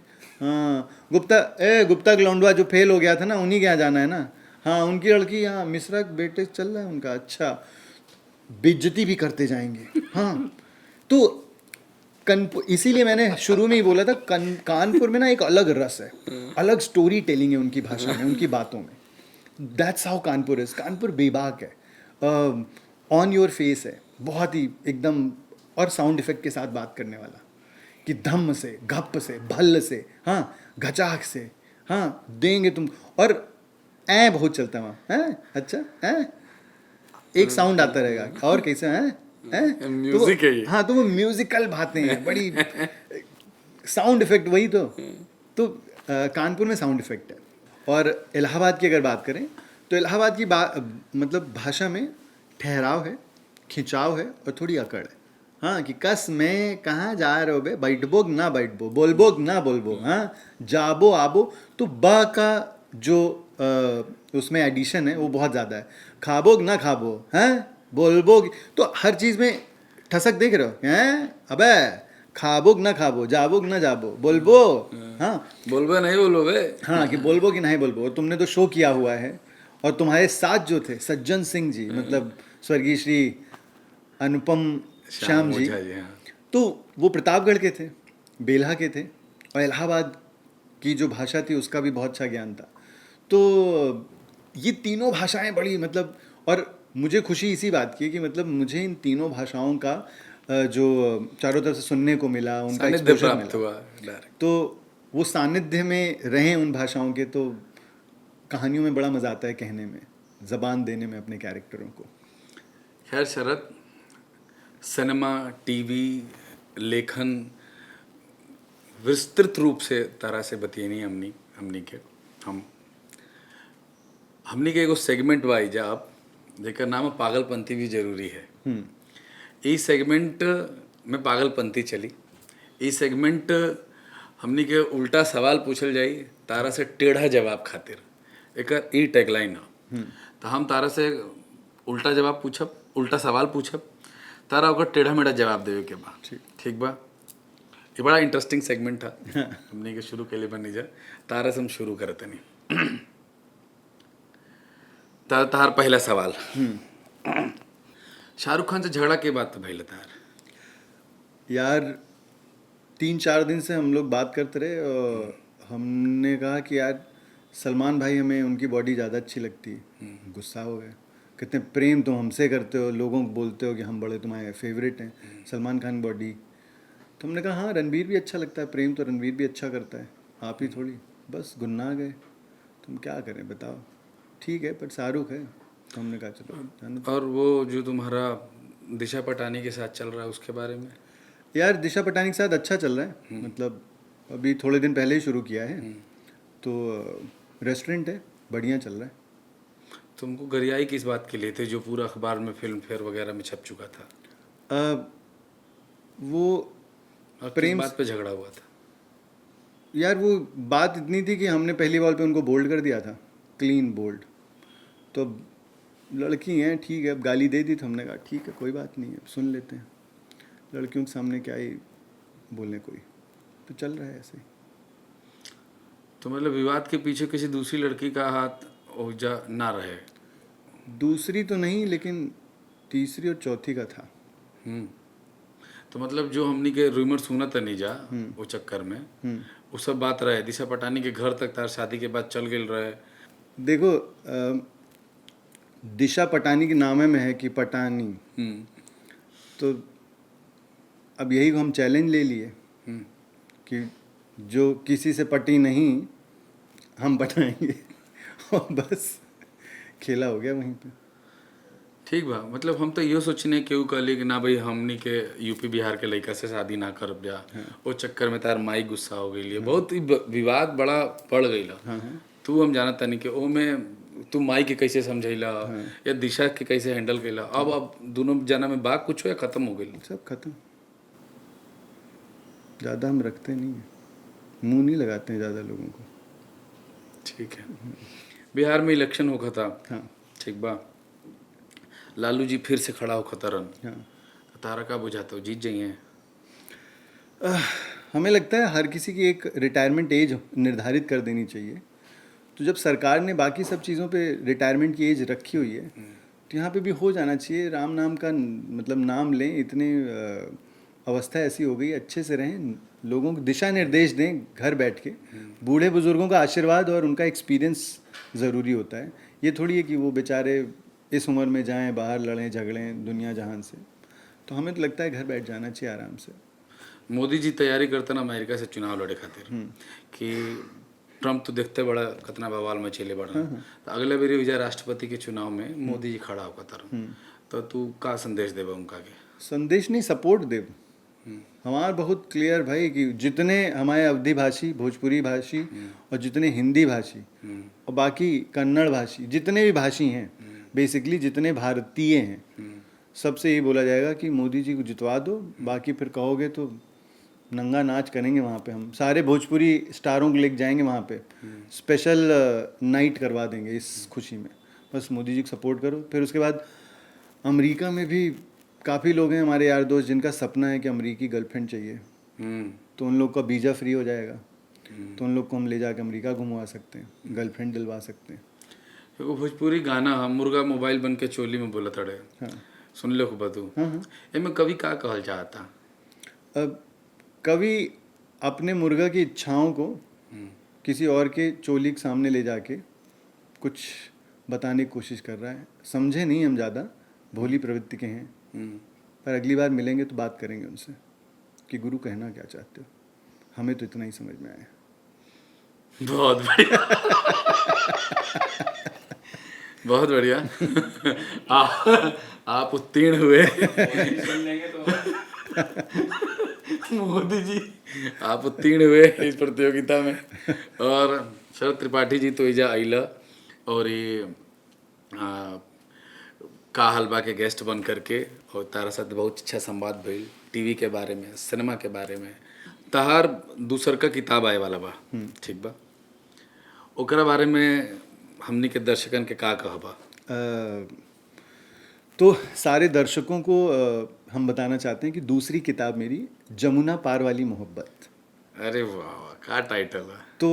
Speaker 2: हाँ गुप्ता का लौंडवा जो फेल हो गया था ना, उन्हीं के यहाँ जाना है ना, हाँ उनकी लड़की यहाँ मिश्रा बेटे चल रहा है उनका, अच्छा बेइज्जती भी करते जाएंगे। हाँ तो इसीलिए मैंने शुरू में ही बोला था, कानपुर में ना एक अलग रस है, अलग स्टोरी टेलिंग है उनकी भाषा में, उनकी बातों में। That's how Kanpur is. Kanpur बेबाक है, ऑन योर फेस है, बहुत ही एकदम, और साउंड इफेक्ट के साथ बात करने वाला, कि धम्म से, घप से, भल्ल से, हाँ घचाक से, हाँ देंगे तुम, और बहुत चलता है वहाँ, अच्छा एक साउंड आता रहेगा, और कैसे
Speaker 3: म्यूजिक है ये।
Speaker 2: हाँ तो वो म्यूजिकल बातें हैं, बड़ी साउंड इफेक्ट, वही तो कानपुर में साउंड इफेक्ट है। और इलाहाबाद की अगर बात करें तो इलाहाबाद की मतलब भाषा में ठहराव है, खिंचाव है, और थोड़ी अकड़ है। हाँ कि कस में कहाँ जा रहे हो बे, बैठबोग ना बैठबो, बोलबोग ना बोलबो, हाँ जाबो आबो, तो बा का जो उसमें एडिशन है वो बहुत ज़्यादा है, खाबोग ना खाबो, हाँ बोलबोग, तो हर चीज़ में ठसक देख रहे हो, हैं अबे खाबोग ना खाबो, जाबोग ना जाबो, बोलबो, हाँ
Speaker 3: बोलबो नहीं बोलो बे,
Speaker 2: हाँ कि बोलबो कि नहीं बोलबो। तुमने तो शो किया हुआ है, और तुम्हारे साथ जो थे सज्जन सिंह जी, मतलब स्वर्गीय श्री अनुपम श्याम जी,
Speaker 3: ओझा जी, हाँ।
Speaker 2: तो वो प्रतापगढ़ के थे, बेल्हा के थे, और इलाहाबाद की जो भाषा थी उसका भी बहुत अच्छा ज्ञान था। तो ये तीनों भाषाएं बड़ी मतलब, और मुझे खुशी इसी बात की है कि मतलब मुझे इन तीनों भाषाओं का जो चारों तरफ से सुनने को मिला, उनका
Speaker 3: सानिध्य
Speaker 2: एक्सपोजर
Speaker 3: प्राप्त
Speaker 2: मिला।
Speaker 3: हुआ डायरेक्ट।
Speaker 2: तो वो सानिध्य में रहें उन भाषाओं के, तो कहानियों में बड़ा मज़ा आता है कहने में, ज़बान देने में अपने कैरेक्टरों को।
Speaker 3: खैर शरद, सिनेमा, टीवी, लेखन विस्तृत रूप से तरह से बतियनी हमनी के हमनी के एगो सेगमेंट वाइज आप जेकर नाम है पागलपंती भी जरूरी है। ई सेगमेंट में पागलपंती चली। ई सेगमेंट हमनी के उल्टा सवाल पूछल जाई तारा से टेढ़ा जवाब खातिर, एकर ई टैगलाइन है। तो हम तारा से उल्टा जवाब पूछब, उल्टा सवाल पूछब, तारा ओकर टेढ़ा मेढ़ा जवाब देवे के बा। ठीक बा? ये बड़ा इंटरेस्टिंग सेगमेंट था। हमने के शुरू के लिए बनी जा तारा से हम शुरू करते नहीं। तार पहला सवाल, शाहरुख खान से झगड़ा के बात तो भइल तार।
Speaker 2: यार 3-4 दिन से हम लोग बात करते रहे और हमने कहा कि यार सलमान भाई हमें उनकी बॉडी ज़्यादा अच्छी लगती है। गुस्सा हो गए, कितने प्रेम तुम हमसे करते हो, लोगों को बोलते हो कि हम बड़े तुम्हारे फेवरेट हैं, सलमान खान बॉडी। तो हमने कहा हाँ रणवीर भी अच्छा लगता है, प्रेम तो रणवीर भी अच्छा करता है, आप ही थोड़ी। बस गुन्ना गए, तुम क्या करें बताओ, ठीक है पर शाहरुख है। तो हमने कहा चलो जाने दो।
Speaker 3: और वो जो तुम्हारा दिशा पटानी के साथ चल रहा है उसके बारे में?
Speaker 2: यार दिशा पटानी के साथ अच्छा चल रहा है, मतलब अभी थोड़े दिन पहले ही शुरू किया है, तो रेस्टोरेंट है, बढ़िया चल रहा है।
Speaker 3: तुमको गरियाई किस बात के लिए थे जो पूरा अखबार में, फिल्म फेयर वगैरह में छप चुका था?
Speaker 2: वो
Speaker 3: और किस
Speaker 2: प्रेम
Speaker 3: बात पे झगड़ा हुआ था?
Speaker 2: यार वो बात इतनी थी कि हमने पहली बॉल पे उनको बोल्ड कर दिया था, क्लीन बोल्ड। तो अब लड़की हैं, ठीक है, अब गाली दे दी तो हमने कहा ठीक है कोई बात नहीं है, सुन लेते हैं, लड़कियों के सामने क्या ही बोलने कोई। तो चल रहा है ऐसे ही।
Speaker 3: तो मतलब विवाद के पीछे किसी दूसरी लड़की का हाथ ओझा ना रहे?
Speaker 2: दूसरी तो नहीं, लेकिन तीसरी और चौथी का था।
Speaker 3: तो मतलब जो हमनी के रूमर सुना था नहीं जा वो चक्कर में वो सब बात रहे, दिशा पटानी के घर तक तार शादी के बाद चल गेल रहे।
Speaker 2: देखो दिशा पटानी के नामे में है कि पटानी, तो अब यही को हम चैलेंज ले लिए कि जो किसी से पटी नहीं हम पटाएंगे। और बस खेला हो गया वहीं पे।
Speaker 3: ठीक बा, मतलब हम तो यो सोचने केहू कहली कि ना भाई हमनी के यूपी बिहार के लड़का से शादी ना करब जा। वो चक्कर में तार माई गुस्सा हो गई, बहुत ही विवाद बड़ा बढ़ गई। तू हम जानत तनी कि ओ में तू माई के कैसे समझैला या दिशा के कैसे हैंडल कैला। अब दोनों जना में बात कुछ हो या खत्म हो गई?
Speaker 2: सब खत्म। ज़्यादा हम रखते नहीं हैं, मुंह नहीं लगाते हैं ज़्यादा लोगों को।
Speaker 3: ठीक है। बिहार में इलेक्शन होगा था।
Speaker 2: हाँ
Speaker 3: ठीक बा, लालू जी फिर से खड़ा हो खतरन।
Speaker 2: हाँ।
Speaker 3: तारा का बुझाते हो जीत जाइए?
Speaker 2: हमें लगता है हर किसी की एक रिटायरमेंट एज निर्धारित कर देनी चाहिए। तो जब सरकार ने बाकी सब चीज़ों पे रिटायरमेंट की एज रखी हुई है, तो यहाँ पे भी हो जाना चाहिए। राम नाम का मतलब नाम लें, इतने अवस्था ऐसी हो गई, अच्छे से रहें, लोगों को दिशा निर्देश दें घर बैठ के। बूढ़े बुजुर्गों का आशीर्वाद और उनका एक्सपीरियंस ज़रूरी होता है। ये थोड़ी है कि वो बेचारे इस उम्र में जाएं बाहर लड़ें झगड़ें दुनिया जहान से। तो हमें तो लगता है घर बैठ जाना चाहिए आराम से।
Speaker 3: मोदी जी तैयारी करते ना अमेरिका से चुनाव लड़े खातिर कि ट्रम्प तो देखते बड़ा कितना बवाल में चले बड़ा। तो अगले बार विजय राष्ट्रपति के चुनाव में मोदी जी खड़ा होगा तर, तो तू का संदेश देबा उनका के?
Speaker 2: संदेश नहीं, सपोर्ट देव। हमारा बहुत क्लियर भाई कि जितने हमारे अवधी भाषी, भोजपुरी भाषी और जितने हिंदी भाषी और बाकी कन्नड़ भाषी, जितने भी भाषी हैं, बेसिकली जितने भारतीय हैं, सबसे यही बोला जाएगा कि मोदी जी को जितवा दो। बाकी फिर कहोगे तो नंगा नाच करेंगे वहाँ पे। हम सारे भोजपुरी स्टारों को लेके जाएंगे वहाँ पे, स्पेशल नाइट करवा देंगे इस खुशी में। बस मोदी जी को सपोर्ट करो। फिर उसके बाद अमेरिका में भी काफ़ी लोग हैं हमारे यार दोस्त जिनका सपना है कि अमेरिकी गर्लफ्रेंड चाहिए। तो उन लोग का वीज़ा फ्री हो जाएगा, तो उन लोग को हम ले जाकर अमेरिका घुमवा सकते हैं, गर्लफ्रेंड दिलवा सकते हैं।
Speaker 3: एगो भोजपुरी गाना हम मुर्गा मोबाइल बन के चोली में बोलत अड़े।
Speaker 2: हाँ
Speaker 3: सुन लो बतू एमे कवि का कहल चाहता?
Speaker 2: अब कवि अपने मुर्गा की इच्छाओं को किसी और के चोली के सामने ले जाके कुछ बताने की कोशिश कर रहा है। समझे नहीं हम ज़्यादा, भोली प्रवृत्ति के हैं, पर अगली बार मिलेंगे तो बात करेंगे उनसे कि गुरु कहना क्या चाहते हो। हमें तो इतना ही समझ में आया।
Speaker 3: बहुत बढ़िया। बहुत बढ़िया। आप उत्तीर्ण हुए। मोदी जी आप उत्तीर्ण हुए इस प्रतियोगिता में। और शरद त्रिपाठी जी तो इजा आइला और ये का हलवा के गेस्ट बन करके और तारा साथ बहुत अच्छा संवाद भइल टीवी के बारे में, सिनेमा के बारे में। तहार दूसर का किताब आए वाला बा, ठीक बा, ओकरा बारे में हमनी के दर्शकन के का कहबा?
Speaker 2: तो सारे दर्शकों को हम बताना चाहते हैं कि दूसरी किताब मेरी जमुना पार वाली मोहब्बत।
Speaker 3: अरे वाह, का टाइटल है!
Speaker 2: तो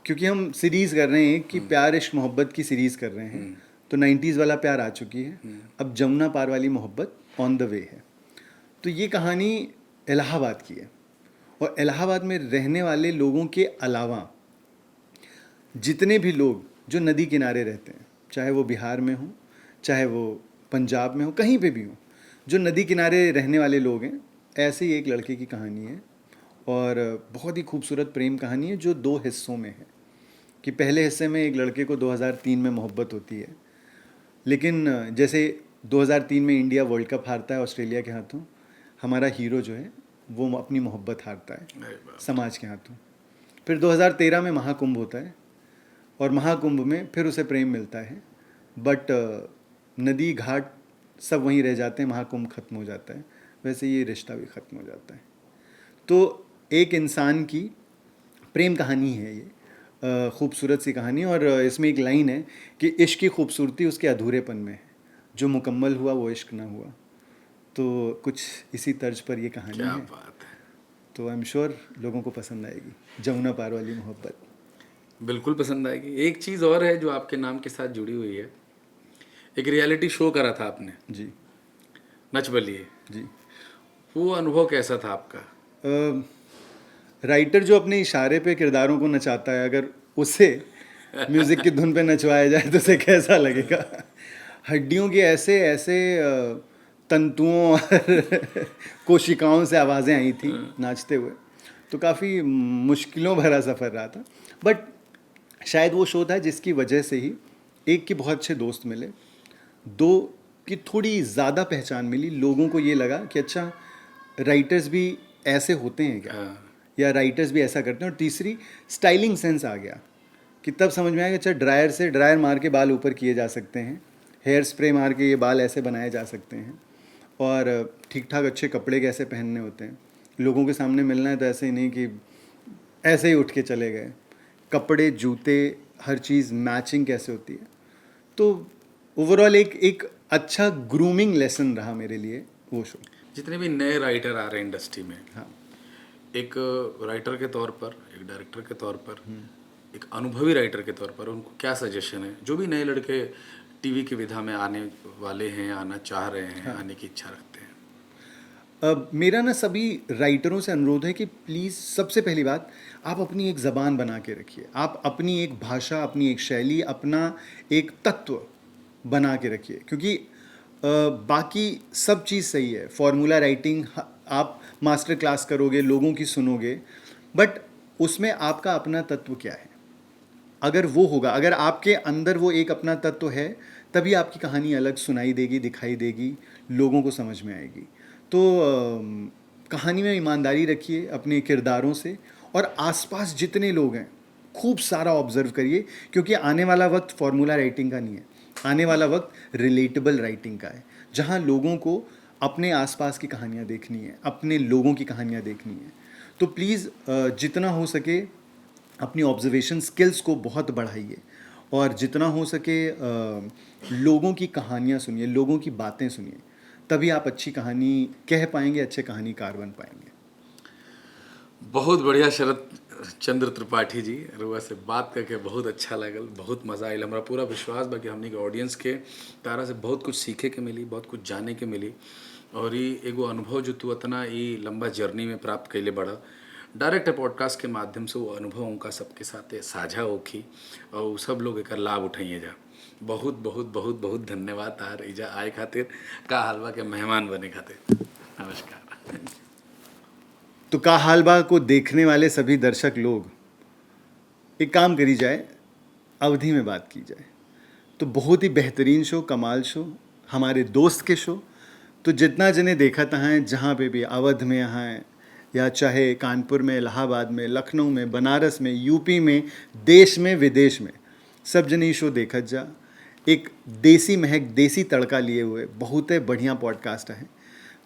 Speaker 2: क्योंकि हम सीरीज़ कर रहे हैं कि प्यार इश्क मोहब्बत की सीरीज़ कर रहे हैं, तो 90s वाला प्यार आ चुकी है, अब जमुना पार वाली मोहब्बत ऑन द वे है। तो ये कहानी इलाहाबाद की है और इलाहाबाद में रहने वाले लोगों के अलावा जितने भी लोग जो नदी किनारे रहते हैं, चाहे वो बिहार में हो, चाहे वो पंजाब में हो, कहीं पे भी हो, जो नदी किनारे रहने वाले लोग हैं, ऐसे ही एक लड़के की कहानी है। और बहुत ही खूबसूरत प्रेम कहानी है जो 2 हिस्सों में है। कि पहले हिस्से में एक लड़के को 2003 में मोहब्बत होती है, लेकिन जैसे 2003 में इंडिया वर्ल्ड कप हारता है ऑस्ट्रेलिया के हाथों, हमारा हीरो जो है वो अपनी मोहब्बत हारता है समाज के हाथों। फिर 2013 में महाकुंभ होता है और महाकुंभ में फिर उसे प्रेम मिलता है, बट नदी घाट सब वहीं रह जाते हैं, महाकुंभ खत्म हो जाता है। वैसे ये रिश्ता भी ख़त्म हो जाता है। तो एक इंसान की प्रेम कहानी है ये, खूबसूरत सी कहानी। और इसमें एक लाइन है कि इश्क की खूबसूरती उसके अधूरेपन में है, जो मुकम्मल हुआ वो इश्क ना हुआ। तो कुछ इसी तर्ज पर ये कहानी
Speaker 3: क्या
Speaker 2: है।
Speaker 3: बात है!
Speaker 2: तो आई एम श्योर लोगों को पसंद आएगी जमुना पार वाली मोहब्बत।
Speaker 3: बिल्कुल पसंद आएगी। एक चीज़ और है जो आपके नाम के साथ जुड़ी हुई है, एक रियलिटी शो करा था आपने,
Speaker 2: जी
Speaker 3: नच बलिए
Speaker 2: जी।
Speaker 3: वो अनुभव कैसा था आपका?
Speaker 2: राइटर जो अपने इशारे पे किरदारों को नचाता है, अगर उसे म्यूज़िक की धुन पे नचवाया जाए तो उसे कैसा लगेगा? हड्डियों के ऐसे ऐसे तंतुओं और कोशिकाओं से आवाज़ें आई थी नाचते हुए, तो काफ़ी मुश्किलों भरा सफ़र रहा था। बट शायद वो शो था जिसकी वजह से ही एक के बहुत अच्छे दोस्त मिले, 2 की थोड़ी ज़्यादा पहचान मिली, लोगों को ये लगा कि अच्छा राइटर्स भी ऐसे होते हैं क्या, या राइटर्स भी ऐसा करते हैं। और तीसरी स्टाइलिंग सेंस आ गया कि तब समझ में आया कि अच्छा ड्रायर मार के बाल ऊपर किए जा सकते हैं, हेयर स्प्रे मार के ये बाल ऐसे बनाए जा सकते हैं, और ठीक ठाक अच्छे कपड़े कैसे पहनने होते हैं। लोगों के सामने मिलना है तो ऐसे ही नहीं कि ऐसे ही उठ के चले गए, कपड़े जूते हर चीज़ मैचिंग कैसे होती है। तो ओवरऑल एक अच्छा ग्रूमिंग लेसन रहा मेरे लिए वो शो।
Speaker 3: जितने भी नए राइटर आ रहे हैं इंडस्ट्री में,
Speaker 2: हाँ,
Speaker 3: एक राइटर के तौर पर, एक डायरेक्टर के तौर पर, एक अनुभवी राइटर के तौर पर उनको क्या सजेशन है? जो भी नए लड़के टीवी की विधा में आने वाले हैं, आना चाह रहे हैं, आने की इच्छा रखते हैं।
Speaker 2: मेरा ना सभी राइटरों से अनुरोध है कि प्लीज़ सबसे पहली बात, आप अपनी एक ज़बान बना के रखिए, आप अपनी एक भाषा, अपनी एक शैली, अपना एक तत्व बना के रखिए। क्योंकि बाकी सब चीज़ सही है, फॉर्मूला राइटिंग आप मास्टर क्लास करोगे, लोगों की सुनोगे, बट उसमें आपका अपना तत्व क्या है? अगर वो होगा, अगर आपके अंदर वो एक अपना तत्व है, तभी आपकी कहानी अलग सुनाई देगी, दिखाई देगी, लोगों को समझ में आएगी। तो कहानी में ईमानदारी रखिए अपने किरदारों से, और आसपास जितने लोग हैं खूब सारा ऑब्जर्व करिए, क्योंकि आने वाला वक्त फार्मूला राइटिंग का नहीं है, आने वाला वक्त रिलेटेबल राइटिंग का है, जहाँ लोगों को अपने आसपास की कहानियाँ देखनी है, अपने लोगों की कहानियाँ देखनी है। तो प्लीज़ जितना हो सके अपनी ऑब्जर्वेशन स्किल्स को बहुत बढ़ाइए, और जितना हो सके लोगों की कहानियाँ सुनिए, लोगों की बातें सुनिए, तभी आप अच्छी कहानी कह पाएंगे, अच्छे कहानीकार बन पाएंगे।
Speaker 3: बहुत बढ़िया शरद
Speaker 1: चंद्र त्रिपाठी जी, रुआ से बात करके बहुत अच्छा लगल, बहुत मज़ा आयल। हमारा पूरा विश्वास बा कि हमनी के ऑडियंस के तारा से बहुत कुछ सीखे के मिली, बहुत कुछ जाने के मिली। और ये एगो अनुभव जो तू इतना ये लंबा जर्नी में प्राप्त कैले बड़ा, डायरेक्ट पॉडकास्ट के माध्यम से वो अनुभव उनका सबके साथ साझा होखी और उ सब लोग एक लाभ उठाइए जा। बहुत बहुत बहुत बहुत धन्यवाद तार इजा आए खातिर, का हलवा के मेहमान बने खातिर। नमस्कार।
Speaker 2: तो का हालबा को देखने वाले सभी दर्शक लोग, एक काम करी जाए, अवधि में बात की जाए तो बहुत ही बेहतरीन शो, कमाल शो, हमारे दोस्त के शो। तो जितना जने देखा तहाँ जहाँ पे भी, अवध में यहाँ या चाहे कानपुर में, इलाहाबाद में, लखनऊ में, बनारस में, यूपी में, देश में, विदेश में, सब जने ये शो देखत जा। एक देसी महक, देसी तड़का लिए हुए बहुत बढ़िया पॉडकास्ट है।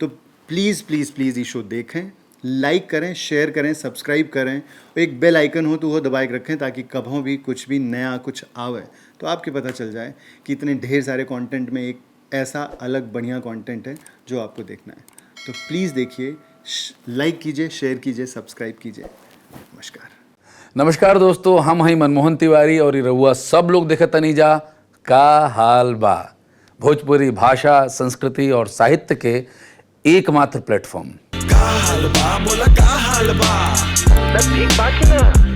Speaker 2: तो प्लीज़ प्लीज़ प्लीज़ ये शो देखें, लाइक करें, शेयर करें, सब्सक्राइब करें, और एक बेल आइकन हो तो वो दबाए के रखें ताकि कभी भी कुछ भी नया कुछ आवे तो आपके पता चल जाए कि इतने ढेर सारे कंटेंट में एक ऐसा अलग बढ़िया कंटेंट है जो आपको देखना है। तो प्लीज़ देखिए, लाइक कीजिए, शेयर कीजिए, सब्सक्राइब कीजिए। नमस्कार।
Speaker 3: नमस्कार दोस्तों, हम हैं मनमोहन तिवारी और ये रहुआ सब लोग देखत तनी जा का हाल बा, भोजपुरी भाषा, संस्कृति और साहित्य के एकमात्र प्लेटफॉर्म।
Speaker 4: का हाल बा, बोला का हाल बा, सब ठीक बात ना।